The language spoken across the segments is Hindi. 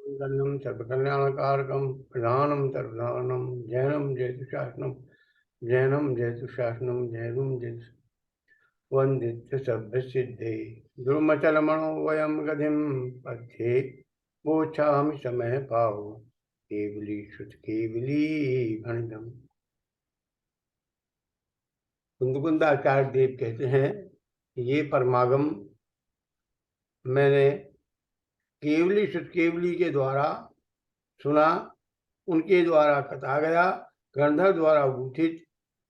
सर्वमंगलम सर्वकल्याणकारकम प्रधानम सर्वधारणम जैनम जयतु शासनम जैनम जयतु शासनम जैनम जयतु वंदित सभ्य सिद्धे ध्रुमचलमणो वयम गतिम पथे मोक्षामि समय पाओ केवली श्रुत केवली भणितम। कुंदकुंदाचार्य देव कहते हैं ये परमागम मैंने केवली श्रुत केवली के द्वारा सुना, उनके द्वारा कथा गया, गंधर्व द्वारा उठित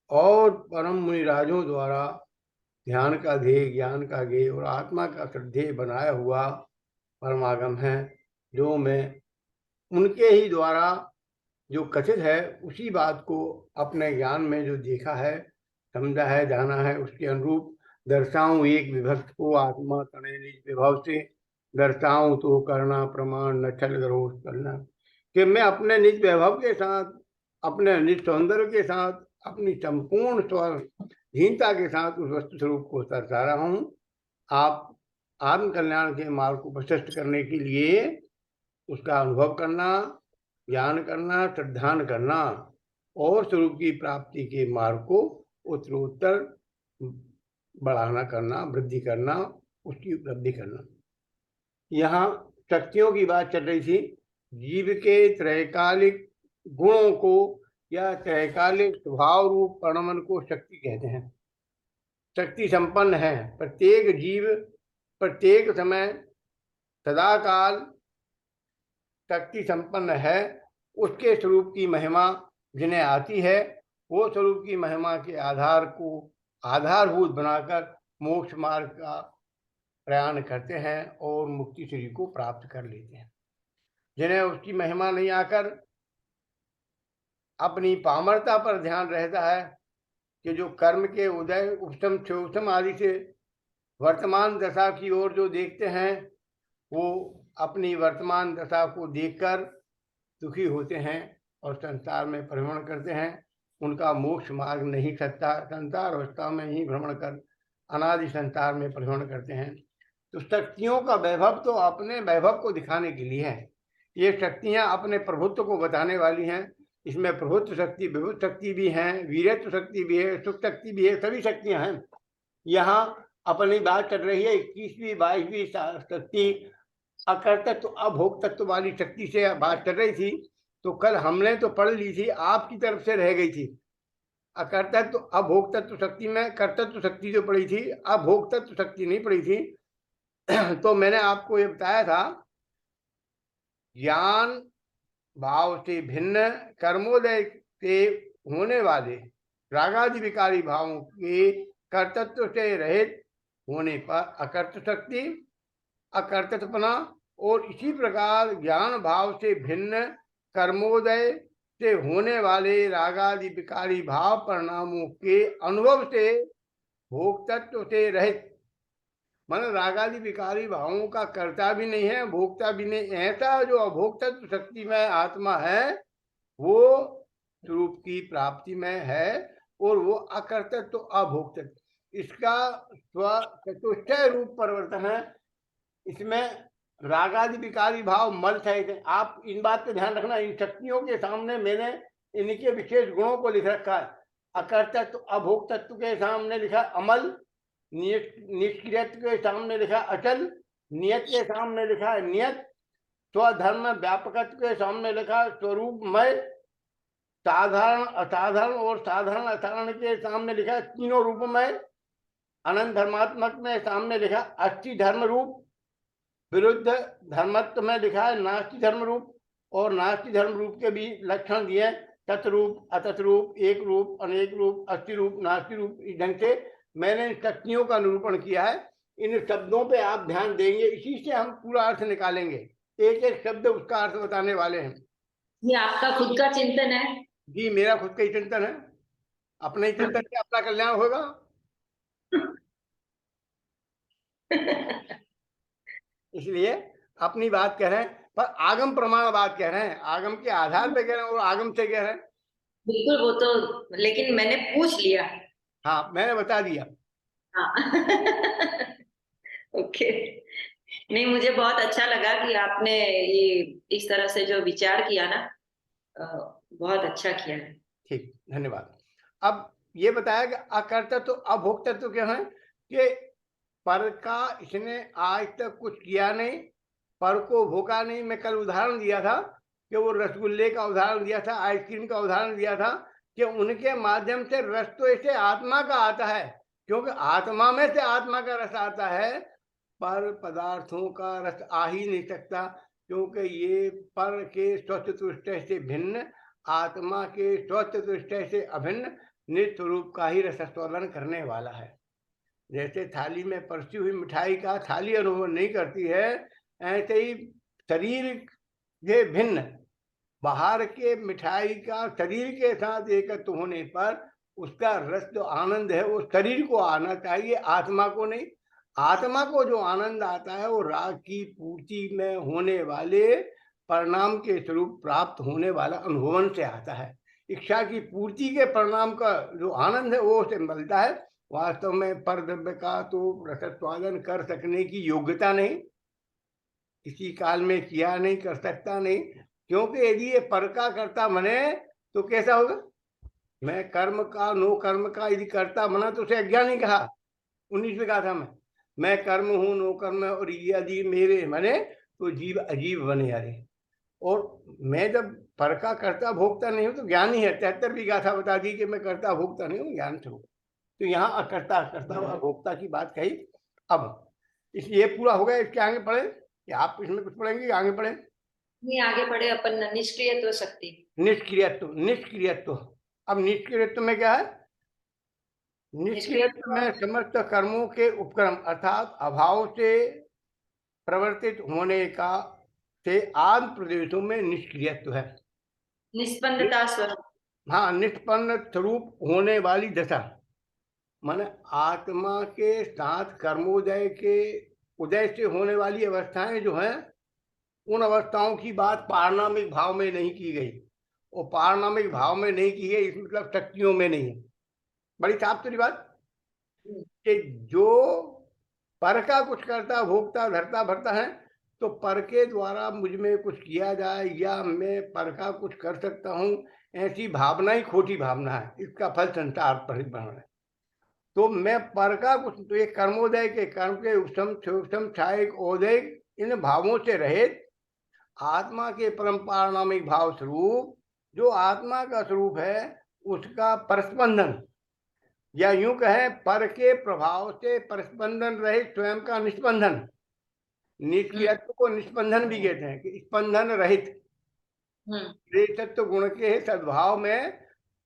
और परम मुनिराजों द्वारा ध्यान का ध्येय, ज्ञान का ज्ञेय और आत्मा का श्रद्धेय बनाया हुआ परमागम है, जो मैं उनके ही द्वारा जो कथित है उसी बात को अपने ज्ञान में जो देखा है, समझा है, जाना है, उसके अनुरूप दर्शाऊं। एक विभक्त को आत्मा तने निज विभव से दर्शाऊं तो करना प्रमाण न छल गरोश करना, कि मैं अपने निज वैभव के साथ, अपने निज सौंदर्य के साथ, अपनी संपूर्ण स्वहीनता के साथ उस वस्तु स्वरूप को दर्शा रहा हूं। आप आत्म कल्याण के मार्ग को प्रशस्त करने के लिए उसका अनुभव करना, ज्ञान करना, श्रद्धान करना और स्वरूप की प्राप्ति के मार्ग को उत्तरोत्तर बढ़ाना करना, वृद्धि करना, उसकी उपलब्धि करना। यहाँ शक्तियों की बात चल रही थी। जीव के त्रैकालिक गुणों को या त्रैकालिक स्वभाव रूप परिणमन को शक्ति कहते हैं। शक्ति संपन्न है। प्रत्येक जीव प्रत्येक समय सदाकाल शक्ति संपन्न है। उसके स्वरूप की महिमा जिन्हें आती है वो स्वरूप की महिमा के आधार को आधारभूत बनाकर मोक्ष मार्ग का प्रयाण करते हैं और मुक्ति श्री को प्राप्त कर लेते हैं। जिन्हें उसकी महिमा नहीं आकर अपनी पामरता पर ध्यान रहता है कि जो कर्म के उदय उपशम क्षोभम आदि से वर्तमान दशा की ओर जो देखते हैं वो अपनी वर्तमान दशा को देखकर दुखी होते हैं और संसार में भ्रमण करते हैं। उनका मोक्ष मार्ग नहीं सकता, संसार अवस्था में ही भ्रमण कर अनादि संसार में भ्रमण करते हैं। तो शक्तियों का वैभव तो अपने वैभव को दिखाने के लिए है। ये शक्तियां अपने प्रभुत्व को बताने वाली हैं। इसमें प्रभुत्व शक्ति, विभुत शक्ति भी है, वीरत्व शक्ति भी है, सुख शक्ति भी है, सभी शक्तियां हैं। यहाँ अपनी बात चल रही है 21वीं 22वीं शक्ति अकर्तत्व अभोक्तत्व वाली शक्ति से बात चल रही थी। तो कल हमने तो पढ़ ली थी, आपकी तरफ से रह गई थी। अकर्तत्व अभोक्तत्व शक्ति में कर्तत्व शक्ति जो पढ़ी थी, अभोक्तत्व शक्ति नहीं पढ़ी थी। तो मैंने आपको ये बताया था ज्ञान भाव से भिन्न कर्मोदय से होने वाले रागादि विकारी भावों के कर्तत्व से रहित होने पर अकर्त शक्ति, अकर्तृत्वपना, और इसी प्रकार ज्ञान भाव से भिन्न कर्मोदय से होने वाले रागादि विकारी भाव परिणामों के अनुभव से भोक्तत्व से रहित, मन रागादि विकारी भावों का कर्ता भी नहीं है, भोक्ता भी नहीं, ऐसा जो अभोक्तत्व शक्ति में आत्मा है वो स्वरूप की प्राप्ति में है और वो अकर्तत्व अभोक्तत्व, इसका स्व चतुष्टय रूप परिवर्तन है। इसमें रागादि विकारी भाव मल सहित है। आप इन बात पे ध्यान रखना, इन शक्तियों के सामने मैंने इनके विशेष गुणों को लिख रखा है। अकर्तत्व अभोक्तत्व के सामने लिखा अमल, निष्क्रियत्व के सामने लिखा अचल, नियत के सामने लिखा है नियत, स्वधर्म व्यापकत्व के सामने लिखा स्वरूपमय, साधारण असाधारण और साधारण असाधारण के सामने लिखा तीनों रूपमय, अनंत धर्मात्मक में सामने लिखा अस्थि धर्म रूप, विरुद्ध धर्मत्व में लिखा है नास्ति धर्म रूप, और नास्ति धर्म रूप के भी लक्षण दिए तत्रूप, अतत्रूप, एक रूप, अनेक रूप, अस्थि रूप, नास्ति रूप। इस ढंग से मैंने शक्तियों का निरूपण किया है। इन शब्दों पे आप ध्यान देंगे, इसी से हम पूरा अर्थ निकालेंगे। एक एक शब्द उसका अर्थ बताने वाले हैं। ये आपका खुद का चिंतन है? जी, मेरा खुद का ही चिंतन है। अपने ही चिंतन से अपना कल्याण होगा। इसलिए अपनी बात कह रहे हैं, पर आगम प्रमाण बात कह रहे हैं, आगम के आधार पे कह रहे हैं और आगम से कह रहे हैं। बिल्कुल, वो तो, लेकिन मैंने पूछ लिया। हाँ, मैंने बता दिया। हाँ। ओके। नहीं, मुझे बहुत अच्छा लगा कि आपने ये इस तरह से जो विचार किया ना, बहुत अच्छा किया है। ठीक, धन्यवाद। अब ये बताया कि अकर्तृत्व अभोक्तृत्व क्या है कि पर का इसने आज तक कुछ किया नहीं, पर को भोगा नहीं। मैं कल उदाहरण दिया था कि वो रसगुल्ले का उदाहरण दिया था, आइसक्रीम का उदाहरण दिया था कि उनके माध्यम से रस तो ऐसे आत्मा का आता है, क्योंकि आत्मा में से आत्मा का रस आता है, पर पदार्थों का रस आ ही नहीं सकता, क्योंकि ये पर के स्वचतुष्ट से भिन्न, आत्मा के स्वचतुष्ट से अभिन्न नित्य रूप का ही रसस्वलन करने वाला है। जैसे थाली में परसी हुई मिठाई का थाली अनुभव नहीं करती है, ऐसे ही शरीर के भिन्न बाहर के मिठाई का शरीर के साथ एकत्र होने पर उसका रस जो आनंद है वो शरीर को आना चाहिए, आत्मा को नहीं। आत्मा को जो आनंद आता है वो राग की पूर्ति में होने वाले परिणाम के स्वरूप प्राप्त होने वाला अनुभवन से आता है। इच्छा की पूर्ति के परिणाम का जो आनंद है वो उसे मिलता है। वास्तव में पर द्रव्य का तो रसस्वादन कर सकने की योग्यता नहीं, किसी काल में किया नहीं, कर सकता नहीं, क्योंकि यदि ये पर का करता बने तो कैसा होगा? मैं कर्म का नो कर्म का यदि करता बना तो उसे अज्ञान नहीं कहा। 19 में कहा था मैं कर्म हूं नो कर्म, और यदि मेरे बने तो जीव अजीब बने। अरे, और मैं जब पर का करता भोगता नहीं हूं तो ज्ञान ही है। 73 भी गाथा बता दी कि मैं करता भोगता नहीं हूँ, ज्ञान से हूँ। तो यहाँ अकर्ता अकर्ता और भोक्ता की बात कही। अब इसलिए पूरा हो गया। इसके आगे पढ़े या आप इसमें कुछ पढ़ेंगे? आगे पढ़े, नहीं, आगे बढ़े अपन। निष्क्रियत्व शक्ति, निष्क्रियत्व। निष्क्रियत्व, अब निष्क्रियत्व में क्या है? निष्क्रियत्व निष्क्रियत्व में समस्त कर्मों के उपक्रम अर्थात अभाव से प्रवर्तित होने का से आदि प्रदेशों में निष्क्रियत्व है। निष्पन्नता स्वरूप। हाँ, निष्पन्न स्वरूप होने वाली दशा, माने आत्मा के साथ कर्मोदय के उदय से होने वाली अवस्थाएं जो हैं, उन अवस्थाओं की बात पारणामिक भाव में नहीं की गई। और पारणामिक भाव में नहीं की गई, इस मतलब शक्तियों में नहीं है। बड़ी साफ सुथरी बात कि जो पर का कुछ करता भोगता धरता भरता है, तो पर के द्वारा मुझ में कुछ किया जाए या मैं पर का कुछ कर सकता हूं, ऐसी भावना ही खोटी भावना है। इसका फल संसार परिभ्रमण है। तो मैं पर का कुछ, तो ये कर्मोदय के कर्म के उपशम छायक ओदय इन भावों से रहित आत्मा के परम पारणामिक भाव स्वरूप, जो आत्मा का स्वरूप है, उसका परस्पंदन, या यूं कहें पर के प्रभाव से परस्पंदन रहित स्वयं का निस्पंदन। निष्क्रियत्व को निस्पंदन भी कहते हैं कि स्पंदन रहित श्रेष्ठत्व गुण के सद्भाव में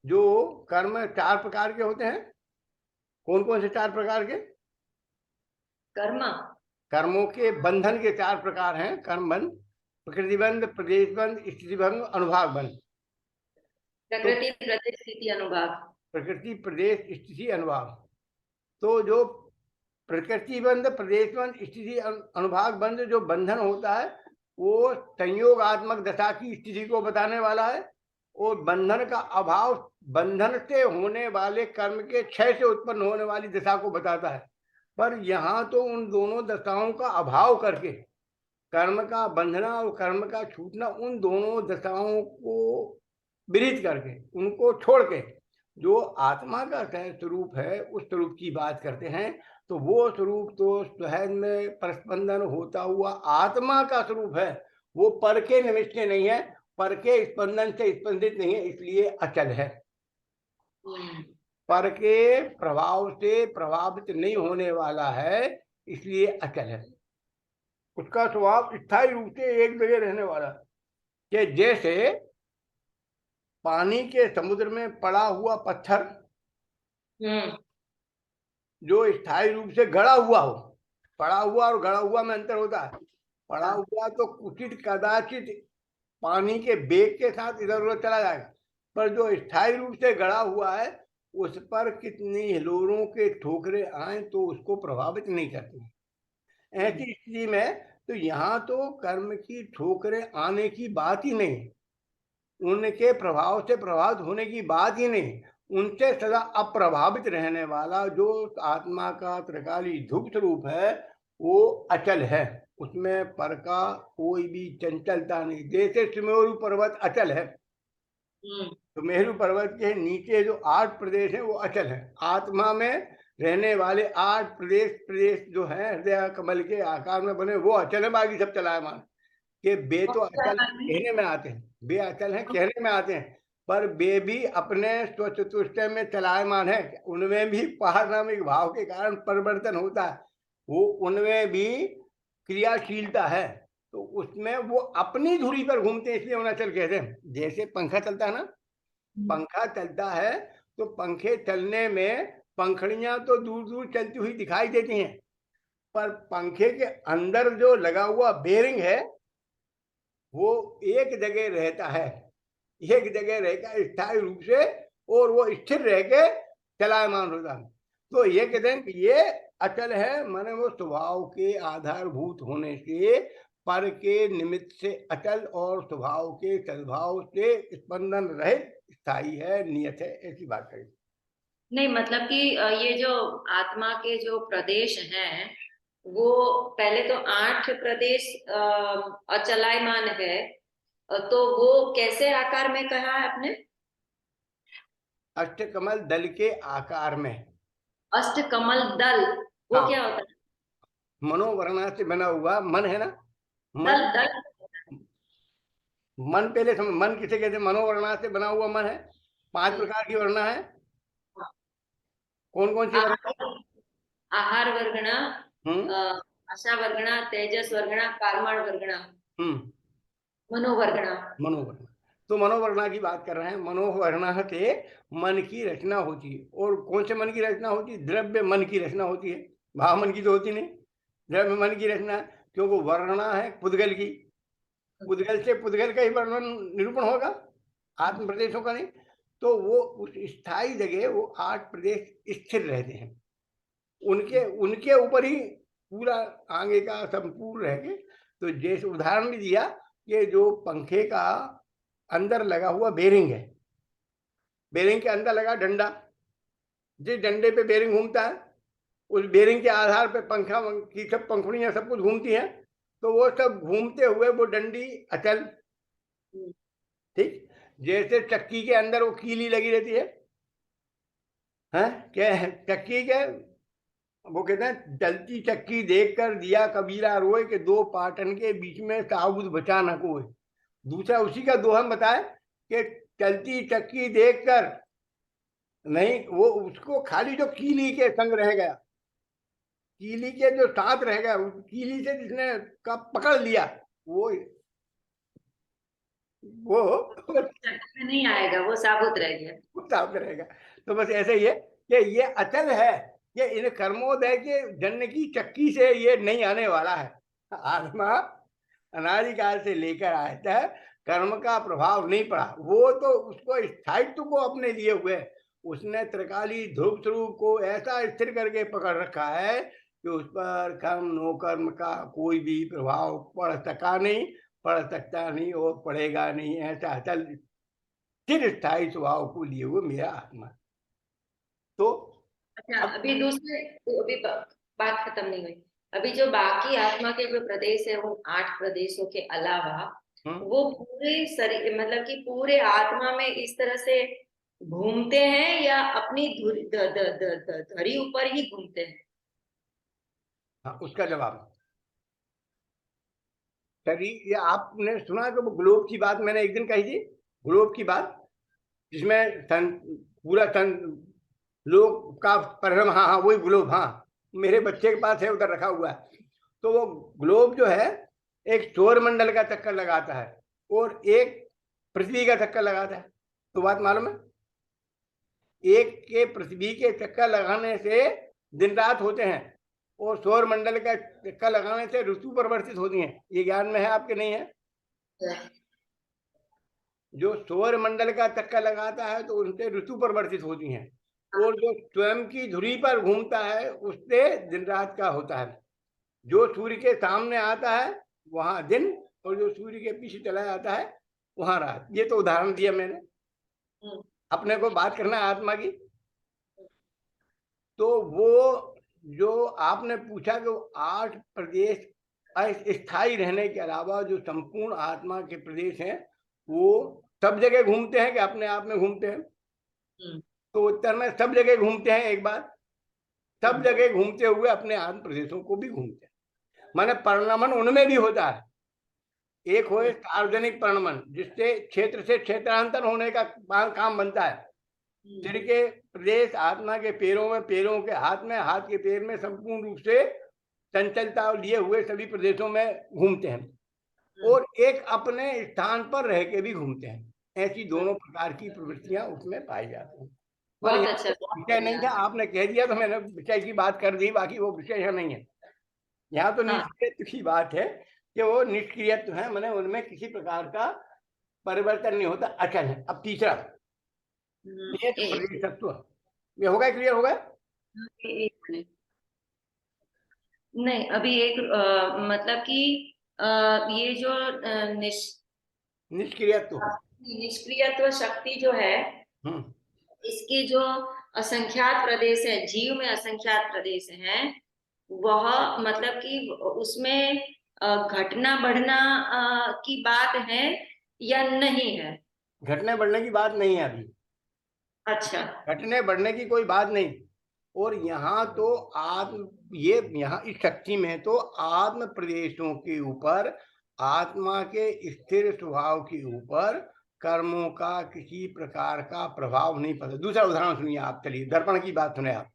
जो कर्म 4 प्रकार के होते हैं। कौन कौन से 4 प्रकार के? कर्म, कर्मों के बंधन के 4 प्रकार हैं। कर्म बंध, प्रकृति बंध, प्रदेश बंध, स्थिति बंध, अनुभाग बंध। प्रकृति प्रदेश स्थिति अनुभाग। प्रकृति प्रदेश स्थिति अनुभाग। तो जो प्रकृति बंध, प्रदेश बंध, स्थिति अनुभाग बंध जो बंधन होता है वो संयोगात्मक दशा की स्थिति को बताने वाला है, और बंधन का अभाव बंधन से होने वाले कर्म के क्षय से उत्पन्न होने वाली दशा को बताता है। पर यहाँ तो उन दोनों दशाओं का अभाव करके, कर्म का बंधना और कर्म का छूटना, उन दोनों दशाओं को विरहित करके, उनको छोड़ के जो आत्मा का स्वरूप है उस स्वरूप की बात करते हैं। तो वो स्वरूप तो स्वयं में परस्पंदन होता हुआ आत्मा का स्वरूप है, वो पर के निमित्त से नहीं है, पर के स्पंदन से स्पंदित नहीं है, इसलिए अचल है। पर के प्रभाव से प्रभावित नहीं होने वाला है, इसलिए अचल है। उसका स्वभाव स्थायी रूप से एक जगह रहने वाला, कि जैसे पानी के समुद्र में पड़ा हुआ पत्थर जो स्थायी रूप से गड़ा हुआ हो। पड़ा हुआ और गड़ा हुआ में अंतर होता है। पड़ा हुआ तो कुचित कदाचित पानी के बेग के साथ इधर उधर चला जाएगा, पर जो स्थायी रूप से गड़ा हुआ है उस पर कितनी हिलोरों के ठोकरे आए तो उसको प्रभावित नहीं करती। ऐसी स्थिति में तो यहाँ तो कर्म की ठोकरें आने की बात ही नहीं, उनके प्रभाव से प्रभावित होने की बात ही नहीं, उनसे सदा अप्रभावित रहने वाला जो आत्मा का त्रिकाली धूप स्वरूप है वो अचल है। उसमें पर का कोई भी चंचलता नहीं। जैसे सुमेरु पर्वत अचल है, सुमेरु पर्वत के नीचे जो 8 प्रदेश हैं वो अचल है। आत्मा में रहने वाले 8 प्रदेश जो हैं हृदय कमल के आकार में बने, वो अचल है, बाकी सब चलायमान। कि बे तो अचल कहने में आते हैं, बे अचल हैं कहने में आते हैं, पर बे भी अपने स्वचतुष्टय में चलायमान है। उनमें भी पारनामिक भाव के कारण परिवर्तन होता है, वो उनमें भी क्रियाशीलता है। तो उसमें वो अपनी धुरी पर घूमते हैं, इसलिए उन्हें अचल कहते हैं। जैसे पंखा चलता है ना, पंखा चलता है तो पंखे चलने में पंखड़ियां तो दूर दूर चलती हुई दिखाई देती हैं, पर पंखे के अंदर जो लगा हुआ बेरिंग है वो एक जगह रहता है, एक जगह रहकर स्थायी रूप से, और वो स्थिर रह के चलायमान होता है। तो ये कहते हैं कि ये अचल है, माने वो स्वभाव के आधारभूत होने से, पर के निमित्त से अचल, और स्वभाव के सद्भाव से स्पंदन रहित स्थायी है, नियत है, ऐसी बात कही। नहीं, मतलब कि ये जो आत्मा के जो प्रदेश हैं, वो पहले तो 8 प्रदेश अचलायमान है, तो वो कैसे आकार में कहा है आपने? अष्टकमल दल के आकार में। अष्टकमल दल, वो हाँ, क्या होता है? मनोवर्णा से बना हुआ मन है ना, मन। दल दल मन पहले समझ, मन किसे कहते हैं? मनोवर्णा से बना हुआ मन है। 5 प्रकार की वर्णा है। कौन कौन सी वर्णा? आहार आहार वर्गणा, हम्म आशा वर्गणा, तेजस वर्गणा, कार्मण वर्गणा, हम्म मनोवर्गणा। मनोवर्णा। तो मनोवर्णा की बात कर रहे हैं। मनोवर्णा से मन की रचना होती है। और कौन से मन की रचना होती है? द्रव्य मन की रचना होती है, भाव मन की तो होती नहीं। द्रव्य मन की रचना, क्योंकि वर्णना है पुद्गल की, पुद्गल से पुद्गल का ही वर्णन निरूपण होगा, आत्म प्रदेशों का नहीं। तो वो उस स्थायी जगह वो 8 प्रदेश स्थिर रहते हैं, उनके उनके ऊपर ही पूरा आगे का संपूर्ण रह के। तो जैसे उदाहरण भी दिया कि जो पंखे का अंदर लगा हुआ बेरिंग है, बेरिंग के अंदर लगा डंडा, जिस डंडे पे बेरिंग घूमता है, उस बेरिंग के आधार पे पंखा की सब पंखुड़ियां सब कुछ घूमती हैं। तो वो सब घूमते हुए वो डंडी अचल, ठीक। जैसे चक्की के अंदर वो कीली लगी रहती है, क्या है चक्की के, वो कहते हैं चलती चक्की देखकर दिया कबीरा रोए, के 2 पाटन के बीच में साबुत बचा न कोई। दूसरा उसी का दोहन बताए कि चलती चक्की देखकर नहीं, वो उसको खाली जो कीली के संग रह गया, कीली के जो साथ रह गया, कीली से जिसने का पकड़ लिया, वो में नहीं आएगा, वो साबुत रह गया। साथ रहेगा। तो बस ऐसे ही है कि ये अचल है, ये इन कर्मोदय के जन्म की चक्की से ये नहीं आने वाला है। आत्मा अनादिकाल से लेकर आता है, कर्म का प्रभाव नहीं पड़ा, वो तो उसको स्थायित्व को अपने लिए हुए, उसने त्रिकाली ध्रुव स्वरूप को ऐसा स्थिर करके पकड़ रखा है कि उस पर कर्म नो कर्म का कोई भी प्रभाव पड़ सका नहीं, पड़ सकता नहीं, और पड़ेगा नहीं। ऐसा अचल स्थिर स्थायी स्वभाव को लिए हुए मेरा आत्मा। तो अच्छा, अब अभी दूसरे, अभी बात खत्म नहीं हुई। अभी जो बाकी आत्मा के जो प्रदेश है, उन 8 प्रदेशों के अलावा वो पूरे शरीर, मतलब कि पूरे आत्मा में इस तरह से घूमते हैं, या अपनी धुरी ऊपर ही घूमते हैं? हाँ, उसका जवाब शरीर, ये आपने सुना कि वो ग्लोब की बात मैंने एक दिन कही थी, ग्लोब की बात, जिसमें पूरा तन लोग का परिभ्रम। हाँ हाँ, वही ग्लोब, हाँ, मेरे बच्चे के पास है, उधर रखा हुआ है। तो वो ग्लोब जो है एक सौर मंडल का चक्कर लगाता है और एक पृथ्वी का चक्कर लगाता है। तो बात मालूम है, एक के पृथ्वी के चक्कर लगाने से दिन रात होते हैं, और सौर मंडल का चक्कर लगाने से ऋतु परिवर्तित होती हैं। ये ज्ञान में है आपके? नहीं है? जो सौर मंडल का चक्कर लगाता है तो उनसे ऋतु परिवर्तित होती हैं, और जो स्वयं की धुरी पर घूमता है उससे दिन रात का होता है। जो सूर्य के सामने आता है वहां दिन, और जो सूर्य के पीछे चला जाता है वहां रात। ये तो उदाहरण दिया मैंने। अपने को बात करना है आत्मा की। तो वो जो आपने पूछा कि वो 8 प्रदेश अस्थायी रहने के अलावा जो संपूर्ण आत्मा के प्रदेश हैं वो सब जगह घूमते हैं कि अपने आप में घूमते हैं? तो उत्तर में सब जगह घूमते हैं। एक बार सब जगह घूमते हुए अपने आत्म प्रदेशों को भी घूमते हैं, माने परिणमन उनमें भी होता है। एक हो सार्वजनिक परिणमन, जिससे क्षेत्र से क्षेत्रांतर होने का काम बनता है। सिर के प्रदेश आत्मा के पैरों में, पैरों के हाथ में, हाथ के पैर में संपूर्ण रूप से चंचलता लिए हुए सभी प्रदेशों में घूमते हैं और एक अपने स्थान पर रह के भी घूमते हैं। ऐसी दोनों प्रकार की प्रवृत्तियां उसमें पाई जाती हैं। पर बहुत यहाँ अच्छा, तो विषय नहीं था, आपने कह दिया तो मैंने विषय की बात कर दी, बाकी वो विषय यहाँ नहीं है। यहाँ तो निष्क्रियत्व की बात है कि वो निष्क्रियत्व है, मैंने उनमें किसी प्रकार का परिवर्तन नहीं होता, अचल है। अब तीसरा ये तो प्रदेशत्व, ये हो गया, क्लियर हो गया? एक मिनट, नहीं अभी एक मतलब कि ये जो निष्क्रियत्व निष्क्रियत्व शक्ति जो है, इसके जो असंख्यात प्रदेश है, जीव में असंख्यात प्रदेश हैं, वह मतलब कि उसमें घटना बढ़ना की बात है या नहीं है? घटने बढ़ने की बात नहीं है अभी। अच्छा, घटने बढ़ने की कोई बात नहीं। और यहाँ तो आत्म, ये यहाँ इस शक्ति में तो आत्म प्रदेशों के ऊपर, आत्मा के स्थिर स्वभाव के ऊपर कर्मों का किसी प्रकार का प्रभाव नहीं पड़ता। दूसरा उदाहरण सुनिए आप, चलिए दर्पण की बात सुने आप।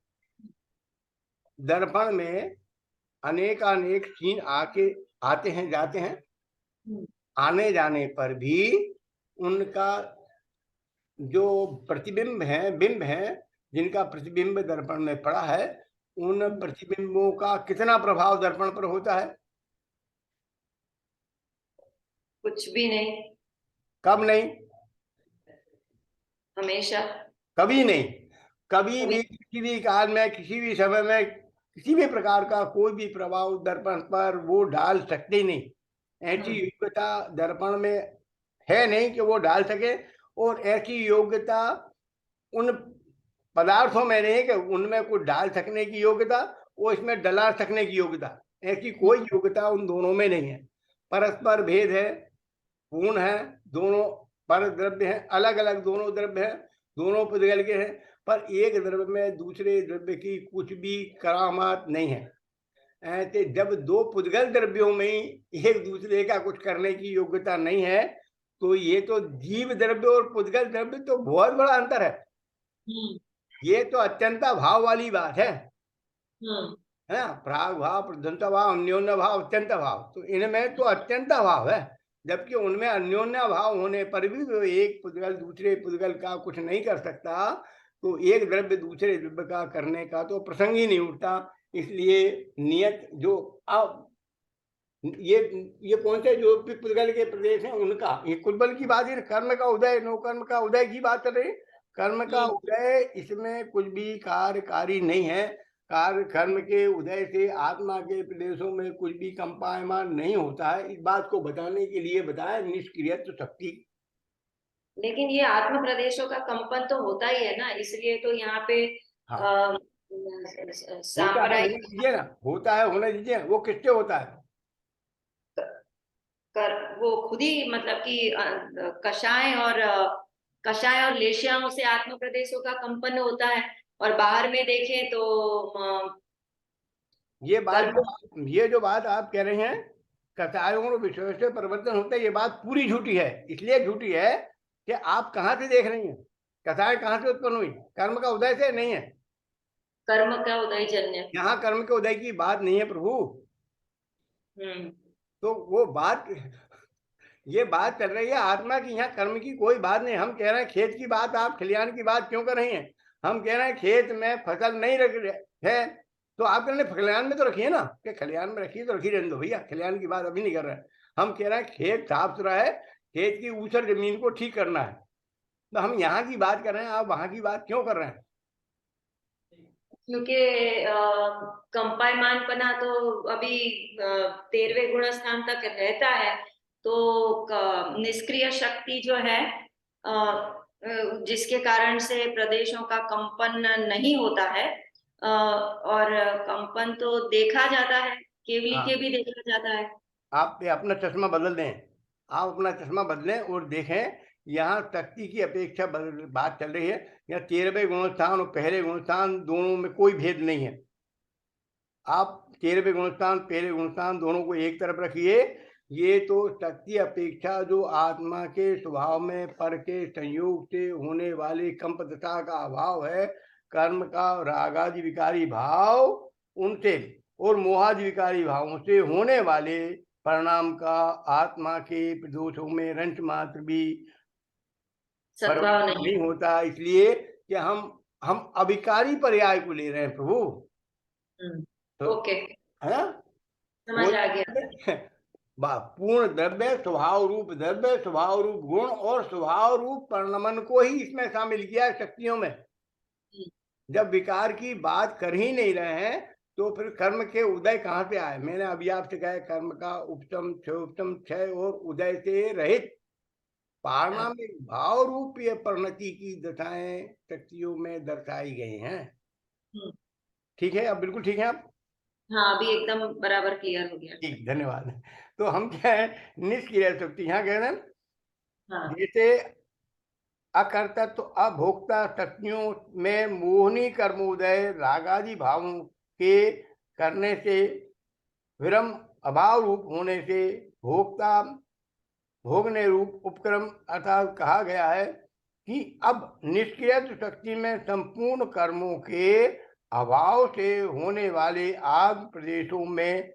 दर्पण में अनेक सीन आते हैं जाते हैं, आने जाने पर भी उनका जो प्रतिबिंब है, बिंब है, जिनका प्रतिबिंब दर्पण में पड़ा है, उन प्रतिबिंबों का कितना प्रभाव दर्पण पर होता है? कुछ भी नहीं। कब नहीं? हमेशा। कभी नहीं। कभी भी किसी भी काल में, किसी भी समय में, किसी भी प्रकार का कोई भी प्रभाव दर्पण पर वो डाल सकते नहीं। ऐसी योग्यता दर्पण में है नहीं कि वो डाल सके। और ऐसी योग्यता उन पदार्थों में नहीं कि उनमें कुछ डाल सकने की योग्यता, वो इसमें डला सकने की योग्यता, ऐसी कोई योग्यता उन दोनों में नहीं है। परस्पर भेद है, पूर्ण है, दोनों पर द्रव्य हैं, अलग अलग दोनों द्रव्य हैं, दोनों पुद्गल के हैं, पर एक द्रव्य में दूसरे द्रव्य की कुछ भी करामात नहीं है। ऐसे जब दो पुद्गल द्रव्यों में एक दूसरे का कुछ करने की योग्यता नहीं है, तो ये तो जीव द्रव्य और पुद्गल द्रव्य तो बहुत बड़ा अंतर है। ये तो अत्यंता भाव वाली बात है ना, प्राग भाव, प्रधंता भाव, अन्योन्य भाव, अत्यंत भाव। तो इनमें तो अत्यंत भाव है, जबकि उनमें अन्योन्य भाव होने पर भी वो एक पुद्गल दूसरे पुद्गल का कुछ नहीं कर सकता, तो एक द्रव्य दूसरे द्रव्य का करने का तो प्रसंग ही नहीं उठता। इसलिए नियत जो अब ये कौन से जो पुद्गल के प्रदेश हैं उनका, ये कुलबल की बात है, कर्म का उदय, नो कर्म का उदय की बात कर रहे। कर्म का उदय, इसमें कुछ भी कार्यकारी नहीं है। कार्य कर्म के उदय से आत्मा के प्रदेशों में कुछ भी कंपायमान नहीं होता है। इस बात को बताने के लिए बताया निष्क्रियत्व शक्ति। लेकिन ये आत्म प्रदेशों का कंपन तो होता ही है ना, इसलिए तो यहाँ पे हाँ, सांप्रदायिक होता है, ना, होता है, होने दीजिए। वो किससे होता है? वो खुद ही मतलब कि कषाय और लेशियाओं से आत्म प्रदेशों का कंपन होता है। और बाहर में देखें तो ये जो बात आप कह रहे हैं, कषायों और विषयों से परिवर्तन होता है, ये बात पूरी झूठी है। इसलिए झूठी है कि आप कहाँ से देख रही हैं? कषाय कहाँ से उत्पन्न हुई? कर्म का उदय से नहीं है। कर्म का उदय जन्य, यहाँ कर्म के उदय की बात नहीं है प्रभु। तो वो बात, ये बात कर रही है आत्मा की, यहाँ कर्म की कोई बात नहीं। हम कह रहे हैं खेत की बात, आप खलिहान की बात क्यों कर रही हैं? हम कह रहे हैं खेत में फसल नहीं रख है, तो आप कह रहे हैं खलिहान में तो रखिए ना, कि खलिहान में रखिए तो रखी रहने दो भैया, खलिहान की बात अभी नहीं कर रहे हैं। हम कह रहे हैं खेत साफ सुथरा है, खेत की ऊसर जमीन को ठीक करना है, तो हम यहाँ की बात कर रहे हैं, आप वहां की बात क्यों कर रहे हैं? क्योंकि कंपायमानपना तो अभी 13वें गुण स्थान तक रहता है। तो निष्क्रिय शक्ति जो है, जिसके कारण से प्रदेशों का कंपन नहीं होता है, और कंपन तो देखा जाता है केवली हाँ, के भी देखा जाता है। आप अपना चश्मा बदल दें, आप अपना चश्मा बदलें और देखें, यहाँ तख्ती की अपेक्षा बात चल रही है। यहाँ 13वें गुणस्थान और पहले गुणस्थान दोनों में कोई भेद नहीं है। आप 13वें गुणस्थान, पहले गुणस्थान दोनों को एक तरफ रखिए। ये तो तख्ती अपेक्षा जो आत्मा के स्वभाव में पर के संयोग से होने वाले कंप दशा का अभाव है, कर्म का रागादि विकारी भाव उनसे और मोहादि विकारी भावों से होने वाले परिणाम का आत्मा के प्रदोषों में रंच मात्र भी सद्भाव परिवर्तन नहीं। नहीं होता, इसलिए कि हम अविकारी पर्याय को ले रहे हैं प्रभु। तो ओके, है ना, समझ कोई आ गया। पूर्ण द्रव्य, स्वभाव रूप द्रव्य, स्वभाव रूप गुण और स्वभाव रूप परिणमन को ही इसमें शामिल किया है शक्तियों में। जब विकार की बात कर ही नहीं रहे हैं तो फिर कर्म के उदय कहाँ से आए? मैंने अभी आपसे कहा कर्म का उपशम क्षय और उदय से रहित पारणामिक भाव रूप ये परिणति की दशाएं शक्तियों में दर्शाई गई हैं। ठीक है, अब बिल्कुल ठीक है आप? हाँ, अभी एकदम बराबर क्लियर हो गया। ठीक, धन्यवाद। तो हम क्या है, निष्क्रिय शक्ति यहाँ कह रहे हैं, हाँ, जैसे अकर्तृत्व अभोक्ता शक्तियों में मोहनी कर्मोदय रागादि भावों के करने से विरम अभाव रूप होने से भोक्ता भोगने रूप उपक्रम अर्थात कहा गया है कि अब निष्क्रिय शक्ति में संपूर्ण कर्मों के अभाव से होने वाले आग प्रदेशों में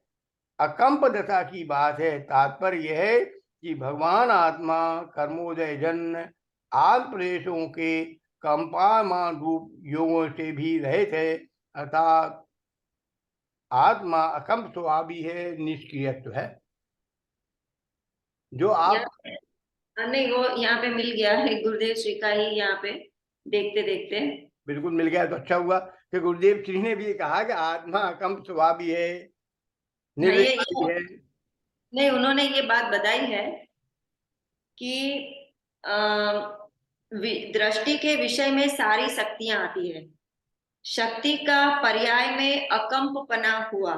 अकंप दशा की बात है। तात्पर्य यह है कि भगवान आत्मा कर्मोदय जन्य आग प्रदेशों के कंपायमान रूप योगों से भी रहित है, अर्थात आत्मा अकंप स्वभावी है, निष्क्रियत्व है। जो आप नहीं, वो यहाँ पे मिल गया है गुरुदेव श्री का ही, यहाँ पे देखते देखते बिल्कुल मिल गया तो अच्छा हुआ कि गुरुदेव श्री ने भी कहा कि आत्मा अकंप स्वभावी है, हाँ, निर्विकारी है। नहीं, उन्होंने ये बात बताई है कि दृष्टि के विषय में सारी शक्तियां आती है। शक्ति का पर्याय में अकंपपना हुआ।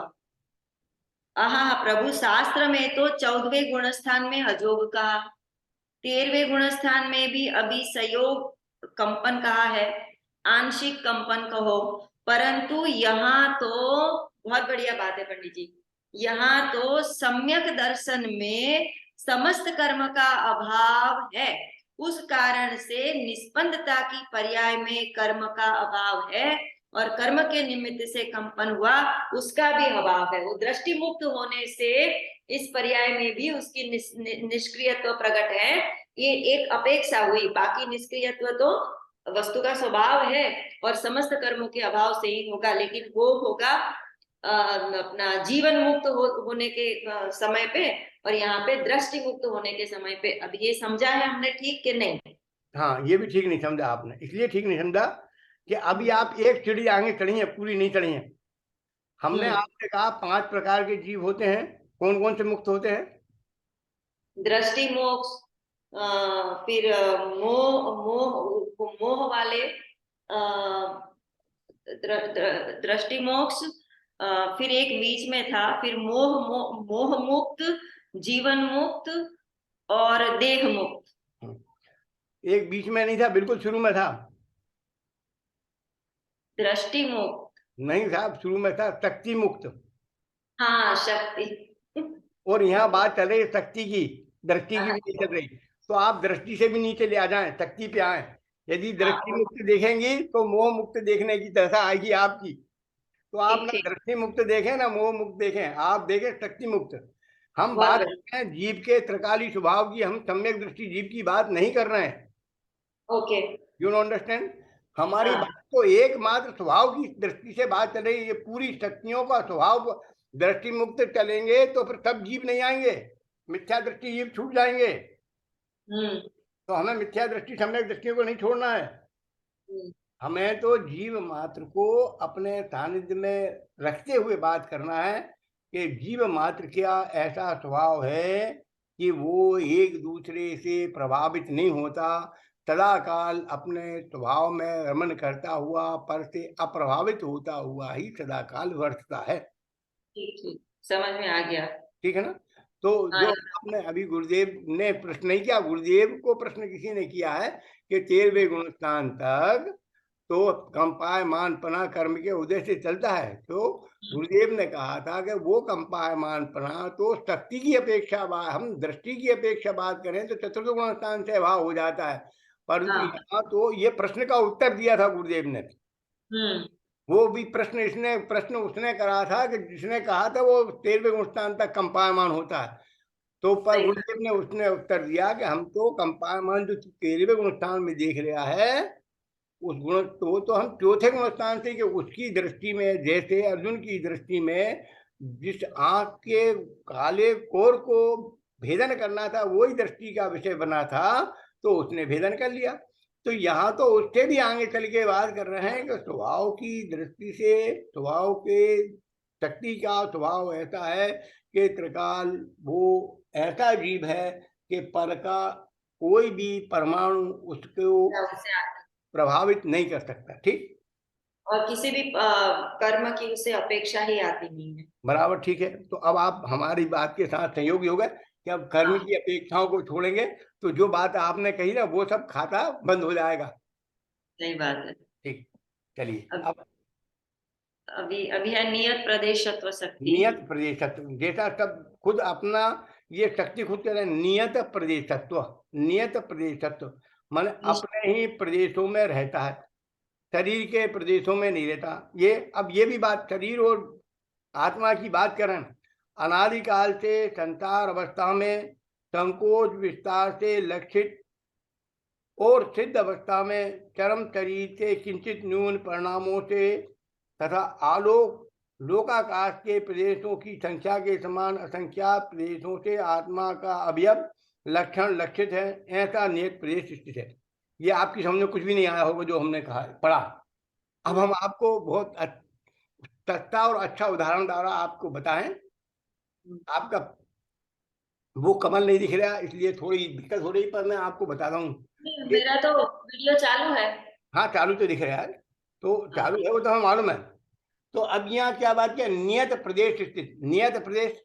आहा, प्रभु शास्त्र में तो 14वें गुणस्थान में अजोग कहा, 13वें गुणस्थान में भी अभी संयोग कंपन कहा है, आंशिक कंपन कहो, परंतु यहाँ तो बहुत बढ़िया बात है पंडित जी, यहाँ तो सम्यक दर्शन में समस्त कर्म का अभाव है, उस कारण से निष्पन्दता की पर्याय में कर्म का अभाव है और कर्म के निमित्त से कंपन हुआ उसका भी अभाव है। वो दृष्टि मुक्त होने से इस पर्याय में भी उसकी निष्क्रियत्व प्रकट है। ये एक अपेक्षा हुई, बाकी निष्क्रियत्व तो वस्तु का स्वभाव है और समस्त कर्मों के अभाव से ही होगा, लेकिन वो होगा अपना जीवन मुक्त होने के समय पे, और यहाँ पे दृष्टि मुक्त होने के समय पे। अब ये समझा है हमने ठीक कि नहीं? हाँ, ये भी ठीक नहीं समझा आपने, इसलिए ठीक नहीं समझा कि अभी आप एक सीढ़ी आगे चढ़ी है, पूरी नहीं चढ़ी है। हमने आपसे कहा 5 प्रकार के जीव होते हैं, कौन कौन से मुक्त होते हैं? दृष्टि मोक्ष, फिर मोह मोह मोह वाले, दृष्टि मोक्ष, फिर एक बीच में था, फिर मोह मुक्त, जीवन मुक्त और देह मुक्त। एक बीच में नहीं था, बिल्कुल शुरू में था। दृष्टि मुक्त नहीं साहब, शुरू में था शक्ति मुक्त। हाँ, शक्ति। और यहाँ बात चल रही है शक्ति की, दृष्टि की भी नहीं चल रही। तो आप दृष्टि से भी नीचे ले आ जाएं, शक्ति पे आए। यदि दृष्टि मुक्त देखेंगी तो मोह मुक्त देखने की दशा आएगी आपकी। तो आप ना दृष्टि मुक्त देखें ना मोह मुक्त देखें, आप देखें शक्ति मुक्त। हम बात कर रहे हैं जीव के त्रिकाली स्वभाव की, हम सम्यक दृष्टि जीव की बात नहीं कर रहे हैं। Okay, you know understand? हमारी बात तो एकमात्र स्वभाव की दृष्टि से बात चल रही है। ये पूरी शक्तियों का स्वभाव दृष्टि मुक्त चलेंगे तो फिर सब जीव नहीं आएंगे, मिथ्या दृष्टि जीव छूट जाएंगे। तो हमें मिथ्या दृष्टि सम्यक दृष्टि को नहीं छोड़ना है। हमें तो जीव मात्र को अपने सानिध्य में रखते हुए बात करना है कि जीव मात्र क्या ऐसा स्वभाव है कि वो एक दूसरे से प्रभावित नहीं होता, सदा काल अपने स्वभाव में रमन करता हुआ पर से अप्रभावित होता हुआ ही सदा काल वर्तता है। समझ में आ गया। ठीक है ना। तो हाँ। जो आपने अभी गुरुदेव ने प्रश्न नहीं किया, गुरुदेव को प्रश्न किसी ने किया है कि 13वें गुण स्थान तक तो कंपायमानपना कर्म के उदय से चलता है। तो गुरुदेव ने कहा था कि वो कंपायमानपना तो शक्ति की अपेक्षा हम दृष्टि की अपेक्षा बात करें तो चतुर्थ गुण स्थान से अभाव हो जाता है, परंतु हाँ। यहाँ तो ये प्रश्न का उत्तर दिया था गुरुदेव ने। वो भी प्रश्न उसने करा था कि जिसने कहा था वो 13वें गुण स्थान तक कंपायमान होता है। तो पर गुरुदेव ने उसने उत्तर दिया कि हम तो कंपायमान जो 13वें गुण स्थान में देख रहा है उस गुण तो हम चौथे गुण स्थान से कि उसकी दृष्टि में, जैसे अर्जुन की दृष्टि में जिस आंख के काले कोर को भेदन करना था वही दृष्टि का विषय बना था, तो उसने भेदन कर लिया। तो यहाँ तो उससे भी आगे चल के बात कर रहे हैं कि स्वभाव की दृष्टि से स्वभाव के शक्ति का स्वभाव ऐसा है कि त्रिकाल वो ऐसा जीव है कि पर का कोई भी परमाणु उसको प्रभावित नहीं कर सकता। ठीक, और किसी भी कर्म की उसे अपेक्षा ही आती नहीं है। बराबर, ठीक है। तो अब आप हमारी बात के साथ सहयोगी हो गए कि अब कर्म हाँ। की अपेक्षाओं को छोड़ेंगे तो जो बात आपने कही ना वो सब खाता बंद हो जाएगा। सही बात है। ठीक, चलिए अब अभी अभी है नियत प्रदेशत्व शक्ति। नियत प्रदेशत्व, जैसा सब खुद अपना ये शक्ति खुद कह रहे हैं, नियत प्रदेशत्व। नियत प्रदेशत्व माने अपने ही प्रदेशों में रहता है, शरीर के प्रदेशों में नहीं रहता। ये अब ये भी बात शरीर और आत्मा की बात करें, अनादिकाल से संसार अवस्था में संकोच विस्तार से लक्षित और सिद्ध अवस्था में चरम शरीर के किंचित न्यून परिणामों से तथा आलोक लोकाकाश के प्रदेशों की संख्या के समान असंख्यात प्रदेशों से आत्मा का अवयव लक्षण लक्षित है, ऐसा नियत प्रदेश स्थित है। ये आपकी समझ में कुछ भी नहीं आया होगा जो हमने कहा पढ़ा। अब हम आपको बहुत सस्ता और अच्छा उदाहरण द्वारा आपको बताएं। आपका वो कमल नहीं दिख रहा इसलिए थोड़ी दिक्कत हो रही, पर मैं आपको बताता हूँ। मेरा तो वीडियो चालू है। हाँ चालू तो दिख रहा है, तो चालू है वो तो हमें मालूम है। तो अब यहाँ क्या बात किया, नियत प्रदेश स्थित। नियत प्रदेश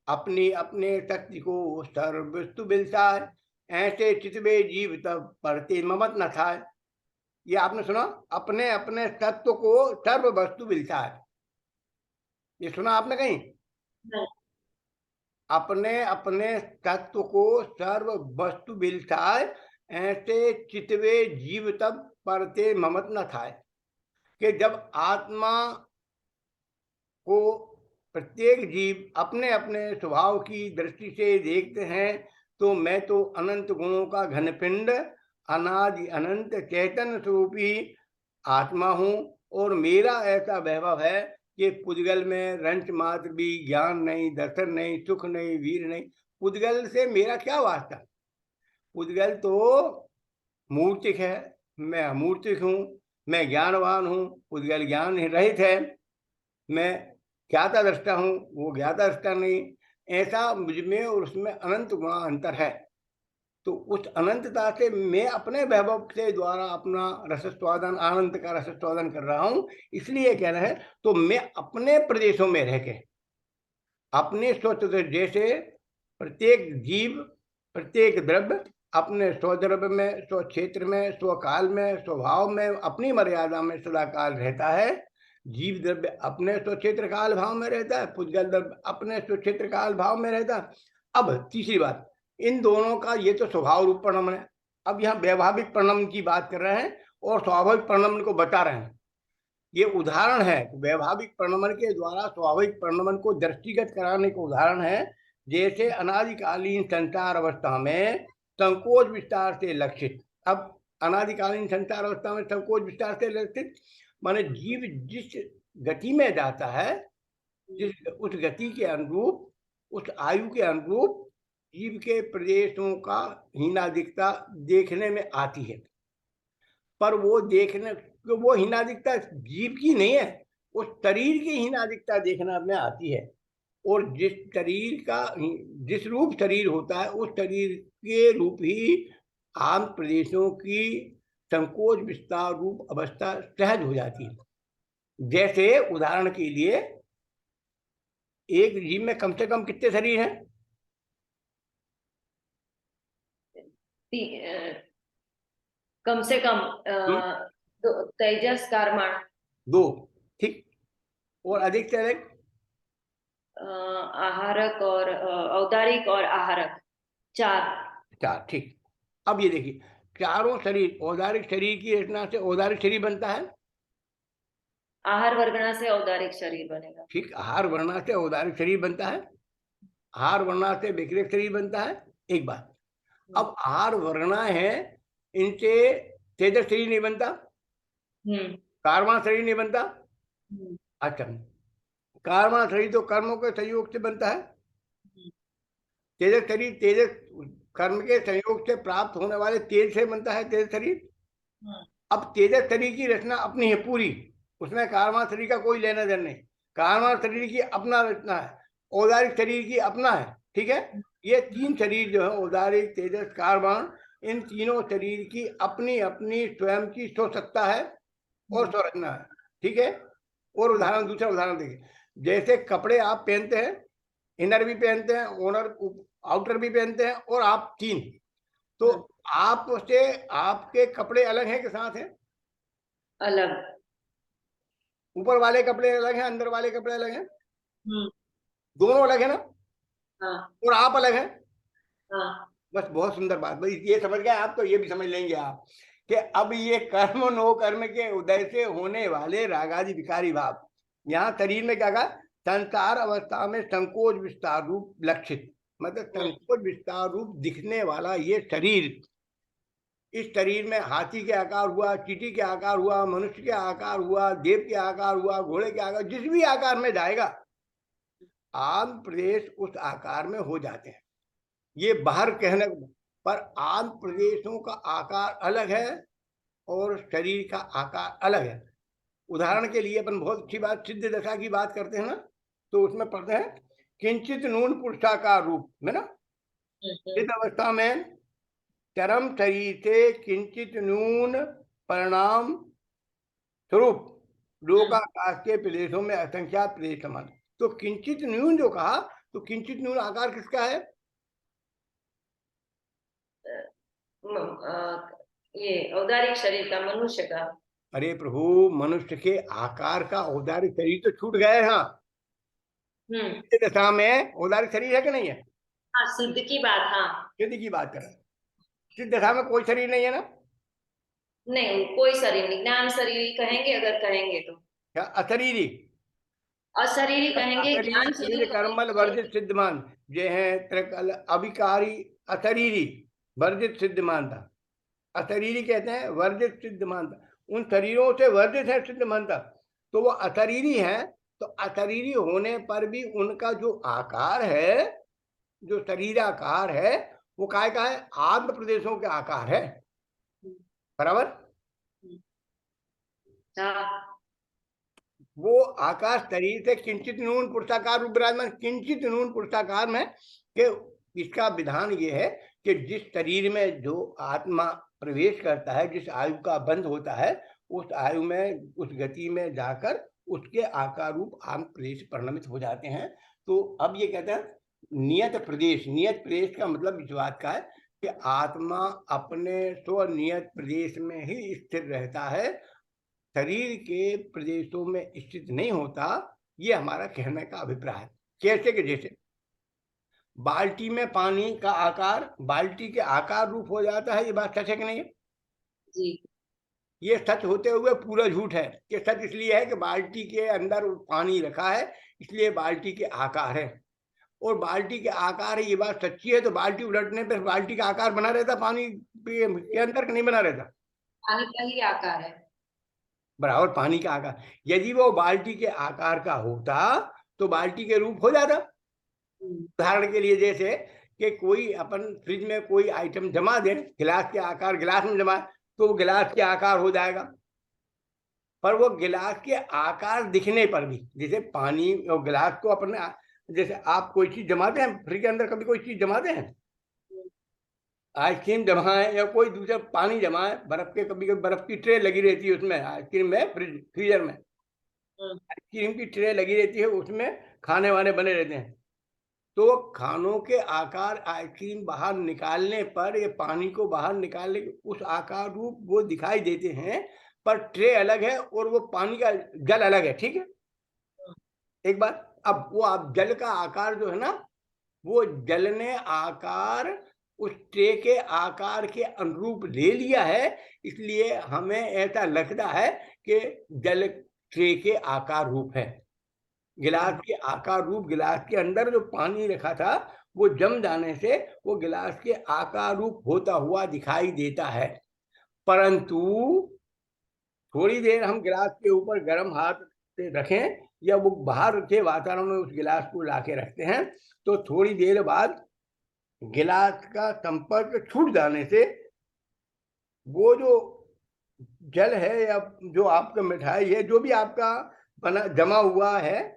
अपनी अपने शक्ति को सर्वस्तु मिलता है, ऐसे चितवे जीव तब पढ़ते ममत न था। ये आपने सुना, अपने अपने तत्व को सर्व वस्तु मिलता है, ये सुना आपने कहीं? अपने अपने तत्व को सर्व वस्तु मिलता है, ऐसे चितवे जीव तब परते ममत न था। कि जब आत्मा को प्रत्येक जीव अपने अपने स्वभाव की दृष्टि से देखते हैं तो मैं तो अनंत गुणों का घनपिंड अनादि अनंत चैतन्य स्वरूपी आत्मा हूँ, और मेरा ऐसा वैभव है कि पुद्गल में रंच मात्र भी ज्ञान नहीं, दर्शन नहीं, सुख नहीं, वीर नहीं। पुद्गल से मेरा क्या वास्ता? पुद्गल तो मूर्तिक है, मैं अमूर्तिक हूँ। मैं ज्ञानवान हूँ, पुद्गल ज्ञान रहित है। मैं ज्ञाता दृष्टा हूँ, वो ज्ञाता दृष्टा नहीं। ऐसा मुझमें और उसमें अनंत गुणा अंतर है। तो उस अनंतता से मैं अपने वैभव के द्वारा अपना रसस्वादन, आनंद का रसस्वादन कर रहा हूँ। इसलिए कह रहे हैं, तो मैं अपने प्रदेशों में रह के अपने स्वतंत्र, जैसे प्रत्येक जीव प्रत्येक द्रव्य अपने स्वद्रव्य में, स्व क्षेत्र में, स्वकाल में, स्वभाव में, अपनी मर्यादा में सदाकाल रहता है। जीव द्रव्य अपने स्वक्षेत्र काल भाव में रहता है, पुद्गल द्रव्य अपने स्वक्षेत्र काल भाव में रहता है। अब तीसरी बात, इन दोनों का ये तो स्वभाव रूप परिणमन है। अब यहाँ वैभाविक परिणमन की बात कर रहे हैं और स्वाभाविक परिणमन को बता रहे हैं। ये उदाहरण है, वैभाविक परिणमन के द्वारा स्वाभाविक परिणमन को दृष्टिगत कराने का उदाहरण है। जैसे अनादिकालीन संसार अवस्था में संकोच विस्तार से लक्षित। अब अनादिकालीन संसार अवस्था में संकोच विस्तार से लक्षित माने जीव जिस गति में जाता है, जिस उस गति के अनुरूप, उस आयु के अनुरूप जीव के प्रदेशों का हीनादिकता देखने में आती है। पर वो देखने वो हीनादिकता जीव की नहीं है, उस शरीर की हीनादिकता देखना में आती है। और जिस शरीर का जिस रूप शरीर होता है उस शरीर के रूप ही आम प्रदेशों की संकोच विस्तार रूप अवस्था सहज हो जाती है। जैसे उदाहरण के लिए एक जीव में कम से कम कितने शरीर हैं? कम से कम हम्म, तेजस कारमाण, 2, ठीक। और अधिक से अधिक? आहारक और औदारिक और आहारक, 4। 4, ठीक। अब ये देखिए, चारों शरीर, औदारिक शरीर की रचना से औदारिक शरीर बनता है, आहार वर्गना से औदारिक शरीर बनेगा। ठीक। आहार वर्णा से औदारिक शरीर बनता है, आहार वर्णा से विकृत शरीर बनता है, एक बात। अब आहार वर्णा है, इनसे तेजस शरीर नहीं बनता, हम्म कार्बन शरीर नहीं बनता। हम्म अच्छा, कार्बन शरीर तो कर्मों के संयोग से बनता है, तेजस शरीर तेजस कर्म के संयोग से प्राप्त होने वाले तेज से बनता है, तेज शरीर। अब तेजस शरीर की रचना अपनी है पूरी, उसमें कार्बन शरीर का कोई लेना देना नहीं। कार्बन शरीर की अपना रचना है, औदारिक शरीर की अपना है, ठीक है। ये 3 शरीर जो है, औदारिक, तेजस, कार्बन, इन तीनों शरीर की अपनी अपनी स्वयं की स्वसत्ता है और स्वरचना है, ठीक है। और उदाहरण, दूसरा उदाहरण देखिए, जैसे कपड़े आप पहनते हैं, इनर भी पहनते हैं, ओनर आउटर भी पहनते हैं, और आप 3, तो आप से आपके कपड़े अलग हैं कि साथ हैं? अलग। ऊपर वाले कपड़े अलग हैं, अंदर वाले कपड़े अलग हैं, हम्म दोनों अलग है ना? हाँ और आप अलग हैं। हाँ बस, बहुत सुंदर बात, भाई ये समझ गए आप, तो ये भी समझ लेंगे आप कि अब ये कर्म नो कर्म के उदय से होने वाले रागादि विकारी भाव, यहाँ शरीर में क्या कहा? संसार अवस्था में संकोच विस्तार रूप लक्षित, मतलब संकोच विस्तार रूप दिखने वाला ये शरीर, इस शरीर में हाथी के आकार हुआ, चींटी के आकार हुआ, मनुष्य के आकार हुआ, देव के आकार हुआ, घोड़े के आकार, जिस भी आकार में जाएगा, आंध्र प्रदेश उस आकार में हो जाते हैं। ये बाहर कहने पर आंध्र प्रदेशों का आकार अलग है और शरीर का आकार अलग है। उदाहरण के लिए अपन बहुत अच्छी बात सिद्ध दशा की बात करते हैं ना, तो उसमें पढ़ते हैं किंचित नून पुरुषाकार रूप में ना, इस अवस्था में चरम शरीर से किंचित नून परिणाम स्वरूप लोकाकाश के प्रदेशों में असंख्यात प्रदेश समान। तो किंचित न्यून जो कहा, तो किंचित न्यून आकार किसका है? ये औदारिक शरीर का, मनुष्य का। अरे प्रभु, मनुष्य के आकार का औदारिक शरीर तो छूट गए। हाँ, दशा में औदारिक शरीर है कि नहीं है? हाँ, सिद्ध की बात। हाँ, सिद्ध की बात करें, सिद्ध दशा में कोई शरीर नहीं है ना? नहीं, कोई शरीर नहीं, ज्ञान शरीर कहेंगे अगर कहेंगे तो। क्या अशरीरी? अशरीरी कहेंगे, अशरीरी ज्ञान शरीर शरीर कर्मल वर्जित सिद्धमान, ये है त्रिकल अभिकारी अशरीरी वर्जित सिद्धमान था। अशरीरी कहते हैं वर्जित सिद्ध मानता, उन शरीरों से वर्जित है सिद्ध मानता, तो वो अशरीरी है। तो अशरीरी होने पर भी उनका जो आकार है, जो शरीराकार है, वो काय का है? आंध्र प्रदेशों के आकार है, बराबर। वो आकाश शरीर से किंचित नून पुरुषाकार रूप विराजमान, किंचित नून पुरुषाकार में कि इसका विधान ये है कि जिस शरीर में जो आत्मा प्रवेश करता है, जिस आयु का बंध होता है, उस आयु में, उस गति में जाकर उसके आकार रूप आंध्र प्रदेश परिणमित हो जाते हैं। तो अब ये कहते हैं नियत प्रदेश, नियत प्रदेश का मतलब इस बात का है कि आत्मा अपने स्वनियत प्रदेश में ही स्थिर रहता है, शरीर के प्रदेशों में स्थित नहीं होता। ये हमारा कहने का अभिप्राय है। कैसे कि जैसे बाल्टी में पानी का आकार बाल्टी के आकार रूप हो जाता है, ये बात सच है कि नहीं है? जी। ये सच होते हुए पूरा झूठ है। कि सच इसलिए है कि बाल्टी के अंदर पानी रखा है, इसलिए बाल्टी के आकार है, और बाल्टी के आकार है, ये बात सच्ची है। तो बाल्टी उलटने पर बाल्टी का आकार बना रहता पानी के अंदर, नहीं बना रहता? पानी का ही आकार है। बराबर पानी का आकार। यदि वो बाल्टी के आकार का होता तो बाल्टी के रूप हो जाता। उदाहरण के लिए जैसे कि कोई अपन फ्रिज में कोई आइटम जमा दे, गिलास के आकार गिलास में जमा, तो वो गिलास के आकार हो जाएगा। पर वो गिलास के आकार दिखने पर भी, जैसे पानी और गिलास को अपने, जैसे आप कोई चीज जमाते हैं फ्रिज के अंदर, कभी कोई चीज जमाते हैं, आइसक्रीम जमाए या कोई दूसरा पानी जमाए, बर्फ के, कभी कभी बर्फ की ट्रे लगी रहती है उसमें, आइसक्रीम में फ्रीजर में आइसक्रीम की ट्रे लगी रहती है, उसमें खाने वाने बने रहते हैं, तो खानों के आकार आइसक्रीम बाहर निकालने पर, ये पानी को बाहर निकालने के उस आकार रूप वो दिखाई देते हैं, पर ट्रे अलग है और वो पानी का जल अलग है, ठीक है। एक बात, अब वो आप जल का आकार जो है ना, वो जल ने आकार उस ट्रे के आकार के अनुरूप ले लिया है, इसलिए हमें ऐसा लगता है कि जल ट्रे के आकार रूप है। गिलास के आकार रूप, गिलास के अंदर जो पानी रखा था वो जम जाने से वो गिलास के आकार रूप होता हुआ दिखाई देता है। परंतु थोड़ी देर हम गिलास के ऊपर गर्म हाथ से रखें या वो बाहर के वातावरण में उस गिलास को लाके रखते हैं, तो थोड़ी देर बाद गिलास का संपर्क छूट जाने से वो जो जल है या जो आपका मिठाई है, जो भी आपका बना जमा हुआ है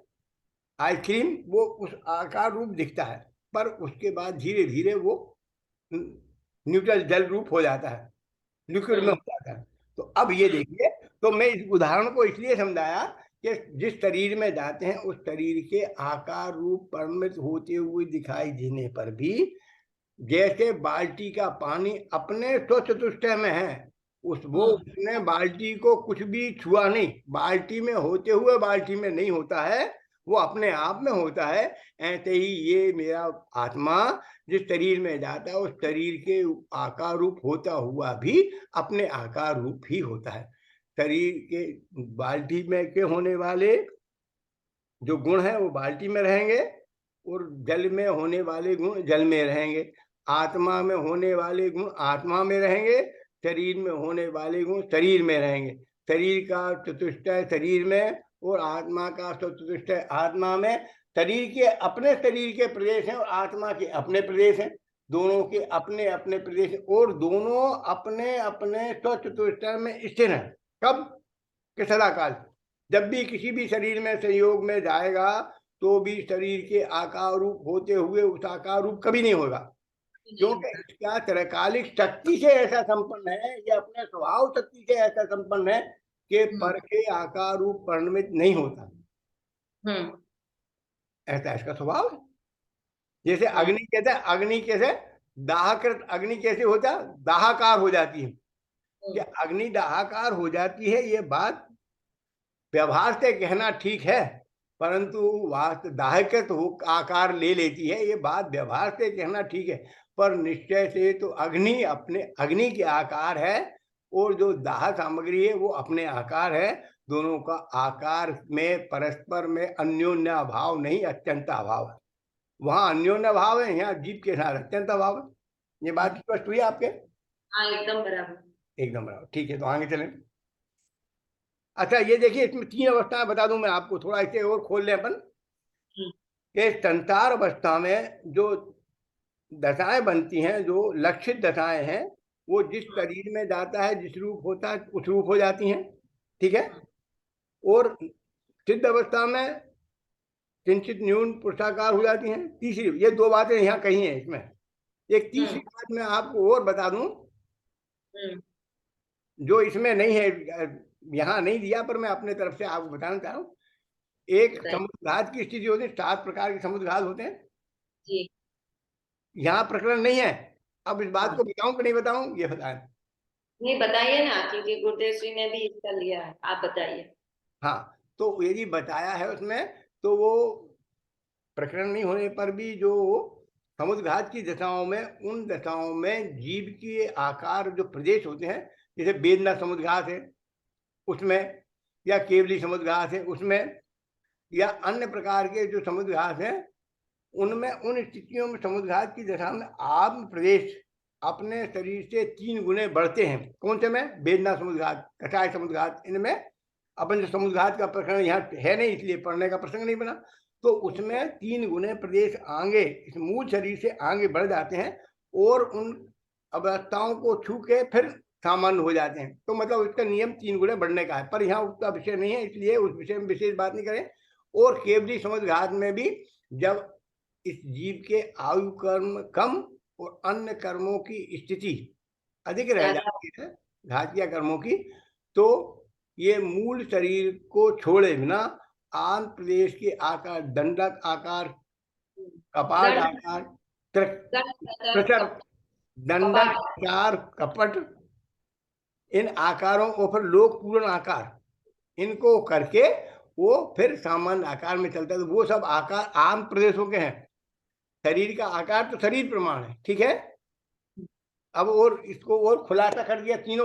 आइसक्रीम, वो उस आकार रूप दिखता है, पर उसके बाद धीरे धीरे वो न्यूट्रल जल रूप हो जाता है, लिक्विड में हो जाता है। तो अब ये देखिए, तो मैं इस उदाहरण को इसलिए समझाया कि जिस शरीर में जाते हैं उस शरीर के आकार रूप परिमित होते हुए दिखाई देने पर भी, जैसे बाल्टी का पानी अपने स्वचतुष्टय में है, उसने बाल्टी को कुछ भी छुआ नहीं, बाल्टी में होते हुए बाल्टी में नहीं होता है, वो अपने आप में होता है। ऐसे ही ये मेरा आत्मा जिस शरीर में जाता है उस शरीर के आकार रूप होता हुआ भी अपने आकार रूप ही होता है। शरीर के बाल्टी में के होने वाले जो गुण है वो बाल्टी में रहेंगे और जल में होने वाले गुण जल में रहेंगे, आत्मा में होने वाले गुण आत्मा में रहेंगे, शरीर में होने वाले गुण शरीर में रहेंगे। शरीर का चतुष्टय शरीर में और आत्मा का चतुष्टय आत्मा में। शरीर के अपने शरीर के प्रदेश हैं और आत्मा के अपने प्रदेश हैं, दोनों के अपने अपने प्रदेश, और दोनों अपने अपने स्वचतुष्टय में स्थिर हैं। कब? कि सदाकाल। जब भी किसी भी शरीर में संयोग में जाएगा तो भी शरीर के आकार रूप होते हुए उस आकार रूप कभी नहीं होगा, क्योंकि इसका त्रैकालिक शक्ति से ऐसा संपन्न है, या अपने स्वभाव शक्ति से ऐसा संपन्न है कि पर के आकार रूप परिणमित नहीं होता। ऐसा इसका स्वभाव है। जैसे अग्नि कहते हैं, अग्नि कैसे दाहकृत अग्नि कैसे होता, दाहाकार हो जाती है, कि अग्नि दाहाकार हो जाती है, ये बात व्यवहार से कहना ठीक है, परंतु वास्तव दाहकृत हो आकार ले लेती है, ये बात व्यवहार से कहना ठीक है, पर निश्चय से तो अग्नि अपने अग्नि के आकार है और जो दाह सामग्री है वो अपने आकार है। दोनों का आकार में परस्पर में अन्योन्य अभाव नहीं, अत्यंत अभाव है। वहां अन्योन्य भाव है, यहाँ जीव के साथ अत्यंत अभाव है। ये बात स्पष्ट हुई आपके? हाँ, एकदम बराबर, एकदम बराबर। ठीक है, तो आगे चलें। अच्छा, ये देखिए, इसमें 3 अवस्थाएं बता दूं मैं आपको, थोड़ा इसे और खोल लें अपन। कि संसार अवस्था में जो दशाएं बनती हैं, जो लक्षित दशाएं हैं, वो जिस शरीर में जाता है, जिस रूप होता है उस रूप हो जाती हैं, ठीक है। और सिद्ध अवस्था में किंचित न्यून पुरुषाकार हो जाती हैं। तीसरी, ये 2 बातें यहाँ कही हैं इसमें। एक तीसरी बात मैं आपको और बता दूं जो इसमें नहीं है, यहाँ नहीं दिया, पर मैं अपने तरफ से आपको बताना चाह रहा हूँ। एक समुद्रघात की स्थिति होती है, 7 प्रकार के समुद्रघात होते हैं जी। यहाँ प्रकरण नहीं है। अब इस बात को बताऊं कि नहीं बताऊं, ये बताएं। नहीं, बताइए ना, क्योंकि गुरुदेव श्री ने भी इसका लिया है, आप बताइए। हाँ, तो यदि बताया है उसमें, तो वो प्रकरण नहीं होने पर भी जो समुद्रघात की दशाओं में, उन दशाओं में जीव के आकार जो प्रदेश होते हैं, जैसे वेदना समुद्रघात है उसमें, या केवली समुद्रघात है उसमें, या अन्य प्रकार के जो समुद्रघात हैं उनमें, उन स्थितियों में समुद्रघात की दशा में आत्म प्रदेश अपने शरीर से 3 गुने बढ़ते हैं। कौन से में? वेदना समुद्रघात, कटाय समुद्रघात। इनमें अपन जो समुद्रघात का प्रकरण यहाँ है नहीं, इसलिए पढ़ने का प्रसंग नहीं बना, तो उसमें 3 गुने प्रदेश आगे इस मूल शरीर से आगे बढ़ जाते हैं और उन अवस्थाओं को छू के फिर सामान्य हो जाते हैं। तो मतलब उसका नियम 3 गुने बढ़ने का है, पर यहाँ उसका विषय नहीं है, इसलिए उस विषय में विशेष बात नहीं करें। और केवली समुद्रघात में भी जब इस जीव के आयु कर्म कम और अन्य कर्मों की स्थिति अधिक रह जाती है, घातिया कर्मों की, तो ये मूल शरीर को छोड़े बिना आंध्र प्रदेश के आकार, दंडक आकार, कपाट दंड, आकार, दंड, प्रचर, दंडक, कपाट। चार, कपट, इन आकारों को फिर लोक पूर्ण आकार, इनको करके वो फिर सामान्य आकार में चलता है। तो वो सब आकार आम प्रदेशों के हैं। शरीर का आकार तो शरीर प्रमाण है, ठीक है। अब और इसको और खुलासा कर दिया, तीन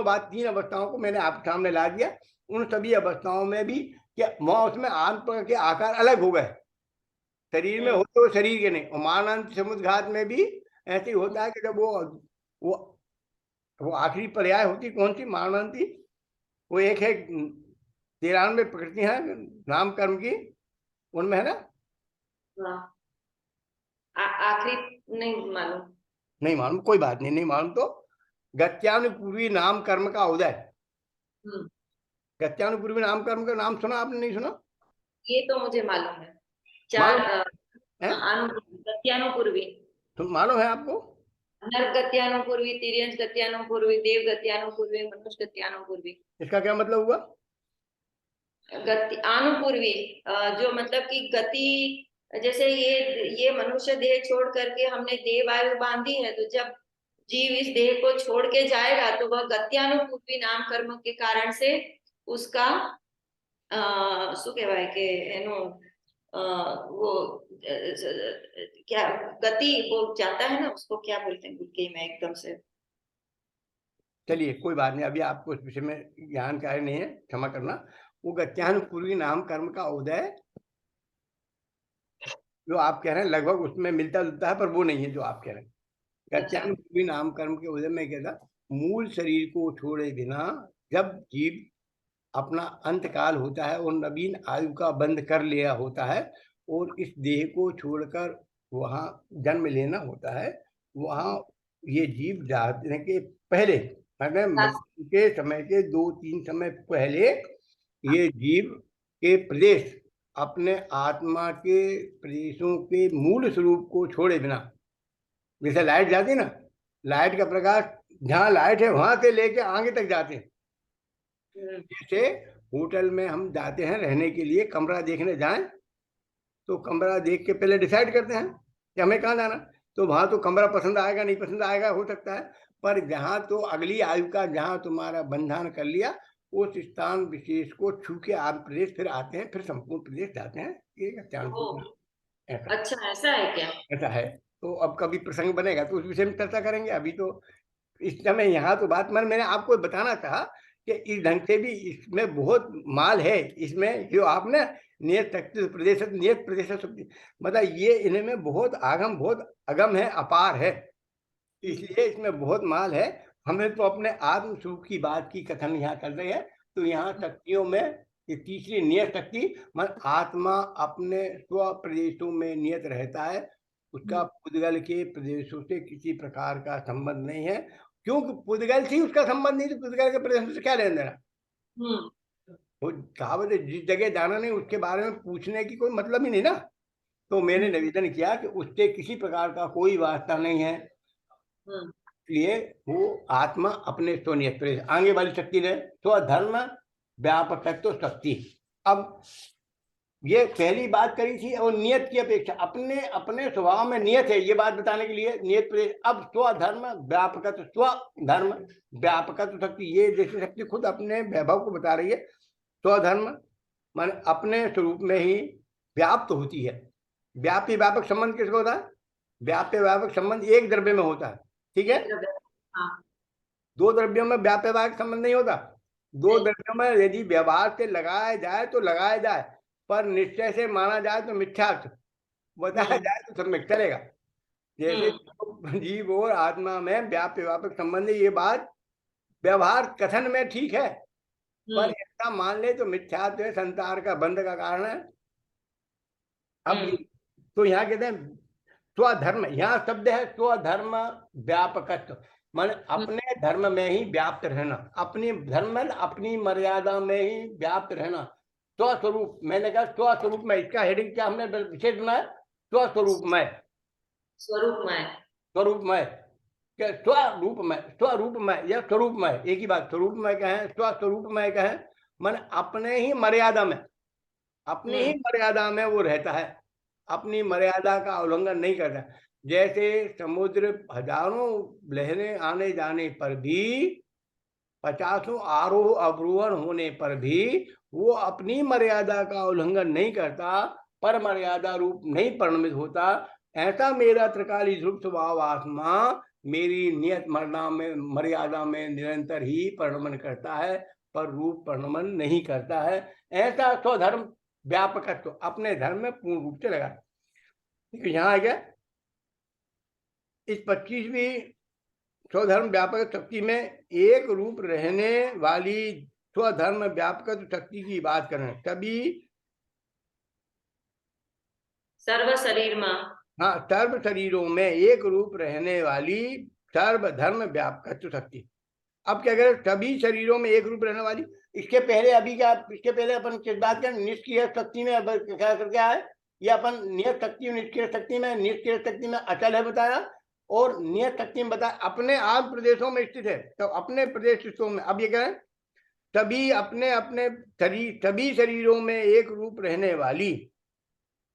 अवस्थाओं को मैंने आपके सामने ला दिया। उन सभी अवस्थाओं में भी क्या वहां उसमें आम के आकार अलग हो गए, शरीर में होते हुए शरीर के नहीं। और मानांत समुद्घात में भी ऐसे ही होता है कि जब वो वो आखिरी पर्याय होती कौन सी मानांती, वो एक है 93 प्रकृति है नाम कर्म की, उनमें है ना। आखिरी नहीं मालूम। नहीं मालूम, कोई बात नहीं, नहीं मालूम तो गत्यानुपूर्वी नाम कर्म का उदय। गत्यानुपूर्वी नाम कर्म का नाम सुना आपने, नहीं सुना? ये तो मुझे मालूम है। चार मालूम है? गत्यानुपूर्वी, तो मालूम है आपको? नर गत्यानुपूर्वी, तिर्यंश गत्यानुपूर्वी, देव गत्यानुपूर्वी, मनुष्य गत्यानुपूर्वी। इसका क्या मतलब हुआ? गति अनुपूर्वी, जो मतलब कि गति, जैसे ये मनुष्य देह छोड़ करके हमने देह वायु बांधी है, तो जब जीव इस देह को छोड़ के जाएगा तो वह गत्यानुपूर्वी नाम कर्म के कारण से उसका શું કહેવાય કે એનું वो क्या गति वो जाता है ना, उसको क्या बोलते हैं, भूल गई मैं एकदम से। चलिए कोई बात नहीं, अभी आपको इस विषय में जानकारी नहीं है, क्षमा करना। वो गत्यानुपूर्वी नाम कर्म का उदय जो आप कह रहे हैं लगभग उसमें मिलता जुलता है, पर वो नहीं है जो आप कह रहे हैं। गत्यानुपूर्वी नाम कर्म के उदय में क्या था, मूल शरीर को छोड़े बिना जब जीव अपना अंतकाल होता है और नवीन आयु का बंध कर लिया होता है और इस देह को छोड़कर वहां जन्म लेना होता है, वहां ये जीव जाने के पहले, मतलब मृत्यु के समय के 2-3 समय पहले ये जीव के प्रदेश अपने आत्मा के प्रदेशों के मूल स्वरूप को छोड़े बिना, जैसे लाइट जाती है ना, लाइट का प्रकाश जहाँ लाइट है वहां से लेके आगे तक जाते हैं। जैसे होटल में हम जाते हैं रहने के लिए, कमरा देखने जाएं तो कमरा देख के पहले डिसाइड करते हैं कि हमें कहाँ जाना। तो वहां तो कमरा पसंद आएगा नहीं पसंद आएगा हो सकता है, पर जहाँ तो अगली आयु का जहाँ तुम्हारा बंधन कर लिया उस स्थान विशेष को छू के आप प्रदेश फिर आते हैं, फिर संपूर्ण प्रदेश जाते हैं। ऐसा अच्छा, ऐसा है क्या? ऐसा है। तो अब कभी प्रसंग बनेगा तो उस विषय में चर्चा करेंगे। अभी तो इस समय यहाँ तो बात मैंने आपको बताना चाहा कि इस ढंग से भी इसमें बहुत माल है। इसमें जो आपने नियत प्रदेश नियत प्रदेश मतलब ये इनमें बहुत आगम बहुत अगम है, अपार है, इसलिए इसमें बहुत माल है। हमें तो अपने आत्म स्वरूप की बात की कथन यहाँ कर रहे हैं। तो यहाँ शक्तियों में ये तीसरी नियत शक्ति, मतलब आत्मा अपने स्व प्रदेशों में नियत रहता है, उसका पुद्गल के प्रदेशों से किसी प्रकार का संबंध नहीं है, क्योंकि पुद्गल से उसका संबंध नहीं, तो पुद्गल के प्रदेशों से क्या लेना देना। वो कहावत है, जिस जगह जाना नहीं उसके बारे में पूछने की कोई मतलब ही नहीं ना। तो मैंने निवेदन किया कि उससे किसी प्रकार का कोई वास्ता नहीं है, इसलिए वो आत्मा अपने स्वनियत प्रदेश। आगे वाली शक्ति ने स्वधर्म व्यापकत्व शक्ति। अब ये पहली बात करी थी, और नियत की अपेक्षा अपने अपने स्वभाव में नियत है, ये बात बताने के लिए नियत प्रदेश। अब स्वधर्म व्यापकत्व, स्वधर्म व्यापकत्व शक्ति, ये जैसे शक्ति खुद अपने वैभव को बता रही है। स्वधर्म मान अपने स्वरूप में ही व्याप्त होती है। व्यापी व्यापक संबंध किसको होता है? व्याप्य व्यापक संबंध एक द्रव्य में होता है, ठीक है। दो द्रव्यों में व्याप्य व्यापक संबंध नहीं होता। दो द्रव्यों में यदि व्यवहार से लगाया जाए तो लगाया जाए, पर निश्चय से माना जाए तो मिथ्यार्थ बताया जाए तो सब में चलेगा। जैसे जीव और आत्मा में व्याप्य व्यापक संबंध, ये बात व्यवहार कथन में ठीक है, पर ऐसा मान ले तो मिथ्यात्व है, संसार का बंध का कारण है। अब तो यहाँ कहते हैं स्वधर्म, यहाँ शब्द है स्वधर्म व्यापकत्व, मान अपने धर्म में ही व्याप्त रहना, अपनी धर्म अपनी मर्यादा में ही व्याप्त रहना। स्वस्वरूप, मैंने कहा स्वस्वरूप में, इसका हेडिंग क्या हमने विशेष बनाया? स्वस्वरूपमय, स्वरूपमय, स्वरूपमय, स्वरूपमय, स्वरूपमय या स्वरूपमय एक ही बात। स्वरूपमय कहें स्वस्वरूपमय कहें, मन अपने ही मर्यादा में, अपनी ही मर्यादा में वो रहता है, अपनी मर्यादा का उल्लंघन नहीं करता। जैसे समुद्र हजारों लहरें आने जाने पर भी, 50 आरोह अवरोहण होने पर भी वो अपनी मर्यादा का उल्लंघन नहीं करता, पर मर्यादा रूप नहीं परिणमित होता। ऐसा मेरा त्रिकाली ध्रुव स्वभाव आत्मा मेरी नियत मर्यादा में निरंतर ही परिणमन करता है, पर रूप परिणमन नहीं करता है। ऐसा स्वधर्म व्यापकत्व अपने धर्म में पूर्ण रूप से लगा। यहाँ है क्या, इस 25वीं स्वधर्म व्यापक शक्ति में एक रूप रहने वाली स्वधर्म व्यापक शक्ति की बात करें तभी सर्व शरीर में, हाँ, सर्व शरीरों में एक रूप रहने वाली सर्वधर्म व्यापक शक्ति। अब क्या करें, सभी शरीरों में एक रूप रहने वाली। इसके पहले अभी क्या, इसके पहले अपन किस बात करें, निष्क्रिय शक्ति में क्या क्या है, ये अपन नियत शक्ति निष्क्रिय शक्ति में, निष्क्रिय शक्ति में अचल है बताया, और नियत शक्ति में बताया अपने आप प्रदेशों में स्थित है। तो अपने प्रदेश में अब ये कहें तभी अपने अपने शरीर, सभी शरीरों में एक रूप रहने वाली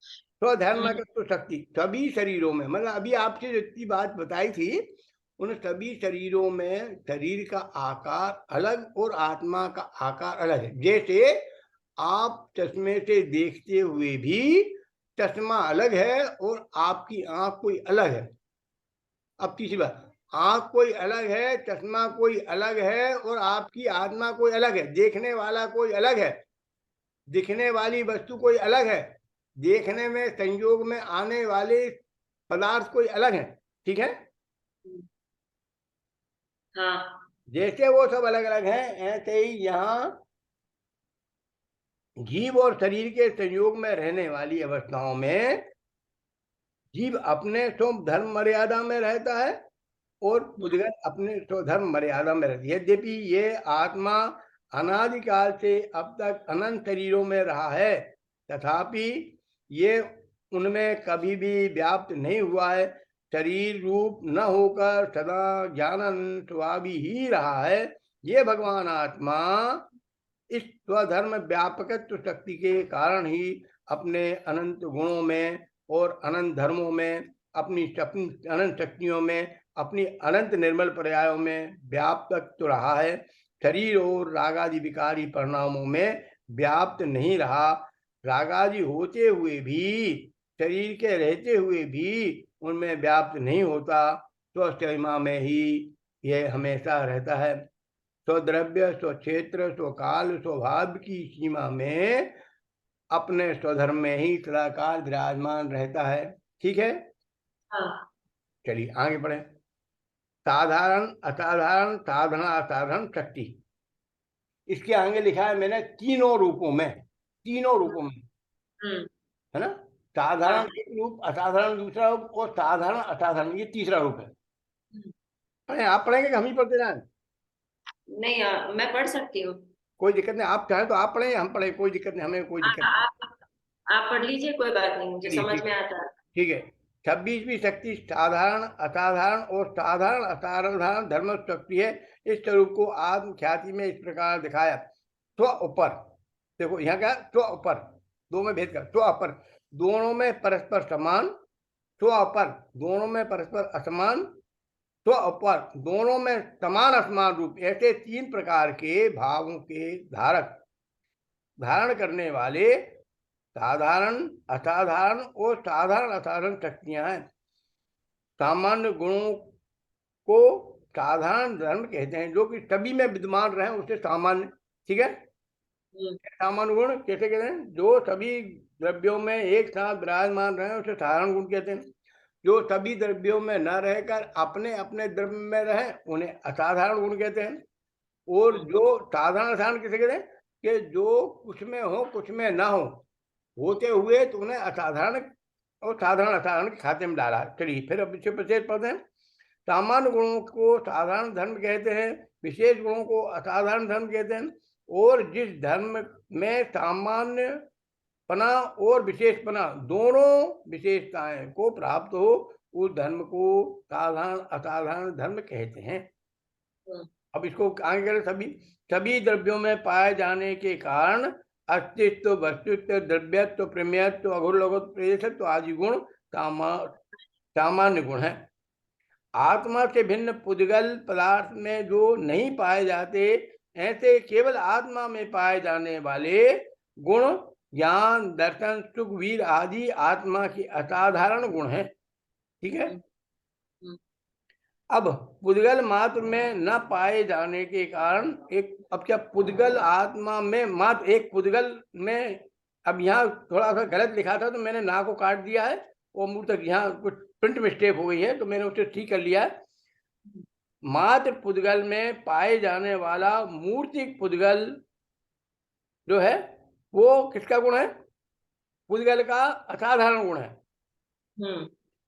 स्वधर्म शक्ति सभी शरीरों में, मतलब अभी आपसे जितनी बात बताई थी उन सभी शरीरों में शरीर का आकार अलग और आत्मा का आकार अलग है। जैसे आप चश्मे से देखते हुए भी चश्मा अलग है और आपकी आंख कोई अलग है। अब तीसरी बात, आंख कोई अलग है, चश्मा कोई अलग है और आपकी आत्मा कोई अलग है। देखने वाला कोई अलग है, दिखने वाली वस्तु कोई अलग है, देखने में संयोग में आने वाले पदार्थ कोई अलग है। ठीक है, हाँ, जैसे वो सब अलग अलग हैं, ऐसे ही यहाँ जीव और शरीर के संयोग में रहने वाली अवस्थाओं में जीव अपने स्वधर्म मर्यादा में रहता है और पुद्गल अपने स्वधर्म मर्यादा में रहती है। यद्यपि ये आत्मा अनादिकाल से अब तक अनंत शरीरों में रहा है, तथापि ये उनमें कभी भी व्याप्त नहीं हुआ है। शरीर रूप न होकर सदा ज्ञानानंद स्वामी ही रहा है। ये भगवान आत्मा इस स्वधर्म व्यापकत्व शक्ति के कारण ही अपने अनंत गुणों में और अनंत धर्मों में, अपनी अनंत शक्तियों में, अपनी अनंत निर्मल पर्यायों में व्याप्त तो रहा है। शरीर और रागादि विकारी परिणामों में व्याप्त नहीं रहा। रागादि होते हुए भी, शरीर के रहते हुए भी उनमें व्याप्त नहीं होता। स्वसीमा में ही यह हमेशा रहता है। स्वद्रव्य, स्वक्षेत्र, स्वकाल, स्वभाव की सीमा में अपने स्वधर्म में ही सदाकाल विराजमान रहता है। ठीक है, हाँ, चलिए आगे बढ़े। साधारण, असाधारण, साधना, असाधारण शक्ति, इसके आगे लिखा है मैंने तीनों रूपों में, तीनों रूपों में, है ना। साधारण एक रूप, असाधारण दूसरा रूप और साधारण असाधारण ये तीसरा रूप है। पढ़े, आप पढ़ेंगे कि हम ही पढ़ते जाए? नहीं, मैं पढ़ सकती हूँ। कोई दिक्कत नहीं, आप चाहें तो आप पढ़ें, हम पढ़े, कोई दिक्कत नहीं, हमें कोई दिक्कत नहीं। आप पढ़ लीजिए, कोई बात नहीं, मुझे चलिए समझ ठीक, में आता है। ठीक है। 26वीं शक्ति साधारण, असाधारण और साधारण असाधारण धर्म शक्ति है। इस स्वरूप को आत्म ख्याति में इस प्रकार दिखाया। स्व ऊपर, देखो यहाँ क्या, स्व ऊपर, दो में भेद कर, स्व अपर दोनों में परस्पर समान, स्व अपर दोनों में परस्पर असमान, स्व अपर दोनों में समान असमान रूप, ऐसे तीन प्रकार के भावों के धारक, धारण करने वाले साधारण, असाधारण और साधारण असाधारण शक्तियां हैं। सामान्य गुणों को साधारण धर्म कहते हैं, जो कि सभी में विद्यमान रहे उसे सामान्य। ठीक है, सामान्य गुण कैसे कहते हैं, जो सभी द्रव्यों में एक साथ विराजमान रहे उसे साधारण गुण कहते हैं। जो सभी द्रव्यों में न रहकर अपने अपने द्रव्य में रहे उन्हें असाधारण गुण कहते हैं। और जो साधारण असाधारण किसे कहते हैं, कि जो कुछ में हो कुछ में ना हो, होते हुए तो उन्हें असाधारण और साधारण असाधारण के खाते में डाला। चलिए फिर अब विशेष पद हैं। सामान्य गुणों को साधारण धर्म कहते हैं, विशेष गुणों को असाधारण धर्म कहते हैं। और जिस धर्म में सामान्य पना और विशेषपना दोनों विशेषताएं को प्राप्त हो, उस धर्म को साधारण असाधारण धर्म कहते हैं। अब इसको आगे करें, सभी द्रव्यों में पाए जाने के कारण अस्तित्व, वस्तुत्व, द्रव्यत्व, प्रमेयत्व, अघोर लघुत्व, प्रेयसत्व आदि गुण सामान्य गुण है। आत्मा से भिन्न पुद्गल पदार्थ में जो नहीं पाए जाते, ऐसे केवल आत्मा में पाए जाने वाले गुण ज्ञान, दर्शन, सुख, वीर आदि आत्मा के असाधारण गुण हैं। ठीक है। अब पुद्गल मात्र में न पाए जाने के कारण अब क्या पुद्गल आत्मा में मात्र एक पुद्गल में, अब यहाँ थोड़ा सा गलत लिखा था तो मैंने ना को काट दिया है, वो मूल तक यहाँ कुछ प्रिंट मिस्टेक हो गई है तो मैंने उसे ठीक कर लिया है। मात्र पुद्गल में पाए जाने वाला मूर्तिक पुद्गल जो है वो किसका गुण है? पुद्गल का असाधारण गुण है।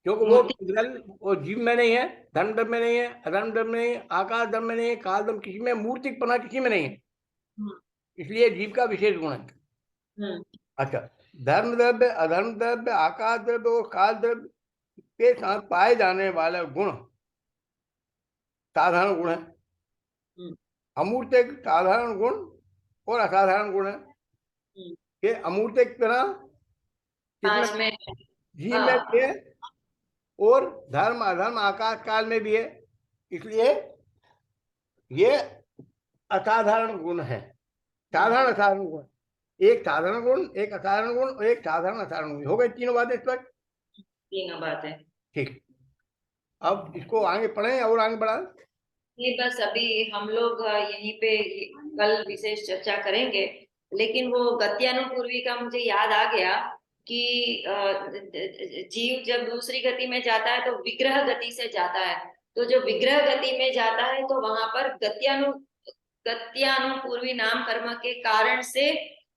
क्योंकि वो पुद्गल वो जीव में नहीं है, धर्म धर्म में नहीं है, अधर्म धर्म में नहीं है, आकाश धर्म में नहीं है, काल धर्म किसी में, मूर्तिकपना किसी में नहीं है, इसलिए जीव का विशेष गुण है। अच्छा, धर्म द्रव्य, अधर्म द्रव्य, आकाश द्रव्य और काल द्रव्य के साथ पाए जाने वाला गुण साधारण गुण है। अमूर्तिक साधारण गुण और असाधारण गुण है। ये अमूर्तिक किसमें? जीव में भी है और धर्म अधर्म आकाश काल में भी है, इसलिए ये असाधारण गुण है। साधारण असाधारण गुण, एक साधारण गुण, एक असाधारण गुण और एक साधारण असाधारण गुण, हो गई तीनों बातें इस पर? तीनों बातें ठीक। अब इसको आगे पढ़ें और आगे बढ़ाएं? नहीं, बस अभी हम लोग यहीं पे कल विशेष चर्चा करेंगे, लेकिन वो गत्यानुपूर्वी का मुझे याद आ गया कि जीव जब दूसरी गति में जाता है तो विग्रह गति से जाता है, तो जो विग्रह गति में जाता है तो वहां पर गत्यानुपूर्वी नाम कर्म के कारण से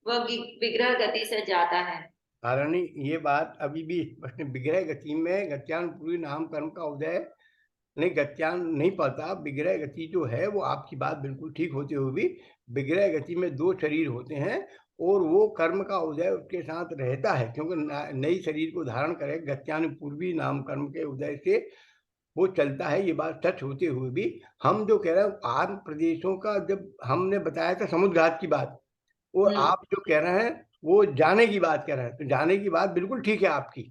वह विग्रह गति से जाता है। कारण ये बात अभी भी विग्रह गति में गत्यानुपूर्वी नाम कर्म का उदय नहीं, गत्यान नहीं पाता। विग्रह गति जो है वो आपकी बात बिल्कुल ठीक होते हुए भी विग्रह गति में दो शरीर होते हैं और वो कर्म का उदय उसके साथ रहता है, क्योंकि नई शरीर को धारण करे गत्यानुपूर्वी नाम कर्म के उदय से वो चलता है। ये बात सच होते हुए भी हम जो कह रहे हैं आत्म प्रदेशों का, जब हमने बताया था समुद्घात की बात, और आप जो कह रहे हैं वो जाने की बात कह रहे हैं, तो जाने की बात बिल्कुल ठीक है आपकी।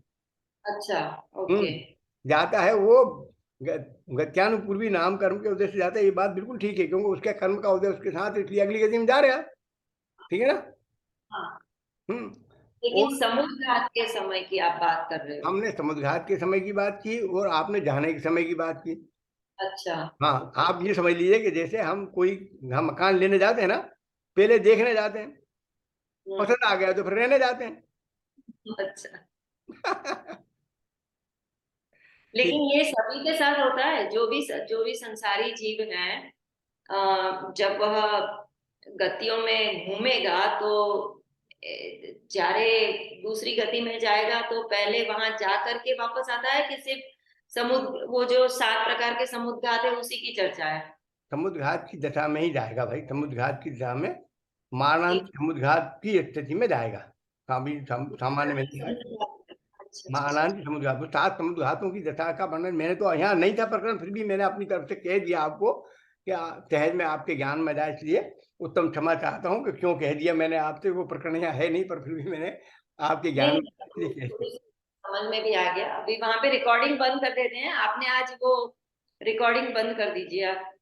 अच्छा, ओके। जाता है वो गत्यानुपूर्वी नाम कर्म के उद्देश्य से जाता है, ये बात बिल्कुल ठीक है, क्योंकि उसके कर्म का उदय उसके साथ, इसलिए अगली गति में जा रहा है। ठीक है ना? हाँ। हम्म। लेकिन समुद्घात के समय की आप बात कर रहे हो? हमने समुद्घात के समय की बात की और आपने जाने के समय की बात की। अच्छा। हाँ, आप ये समझ लीजिए कि जैसे हम मकान लेने जाते हैं ना, पहले देखने जाते हैं, पसंद आ गया तो फिर रहने जाते हैं। अच्छा। लेकिन ये सभी के साथ होता है, जो भी संसारी जीव हैं, जब वह गतियों में घूमेगा तो जारे दूसरी गति में जाएगा तो पहले वहां जा करके वापस आता है कि सिर्फ समुद्र, वो जो 7 प्रकार के समुद्घात है उसी की चर्चा है? समुद्घात की दशा में ही जाएगा भाई, समुद्घात की दशा में, मारणांत समुद्घात की स्थिति में जाएगा। सामान्य में मारणांत समुद्घात, 7 समुद्घातों की दशा का वर्णन मैंने तो यहाँ नहीं था प्रकरण, फिर भी मैंने अपनी तरफ से कह दिया आपको कि सहज में आपके ज्ञान में जाए, इसलिए उत्तम क्षमा चाहता हूँ कि क्यों कह दिया मैंने आपसे। वो प्रकरण यहाँ है नहीं, पर फिर भी मैंने आपके ज्ञान में समझ में भी आ गया। अभी वहां पे रिकॉर्डिंग बंद कर देते हैं, आपने आज वो रिकॉर्डिंग बंद कर दीजिए आप।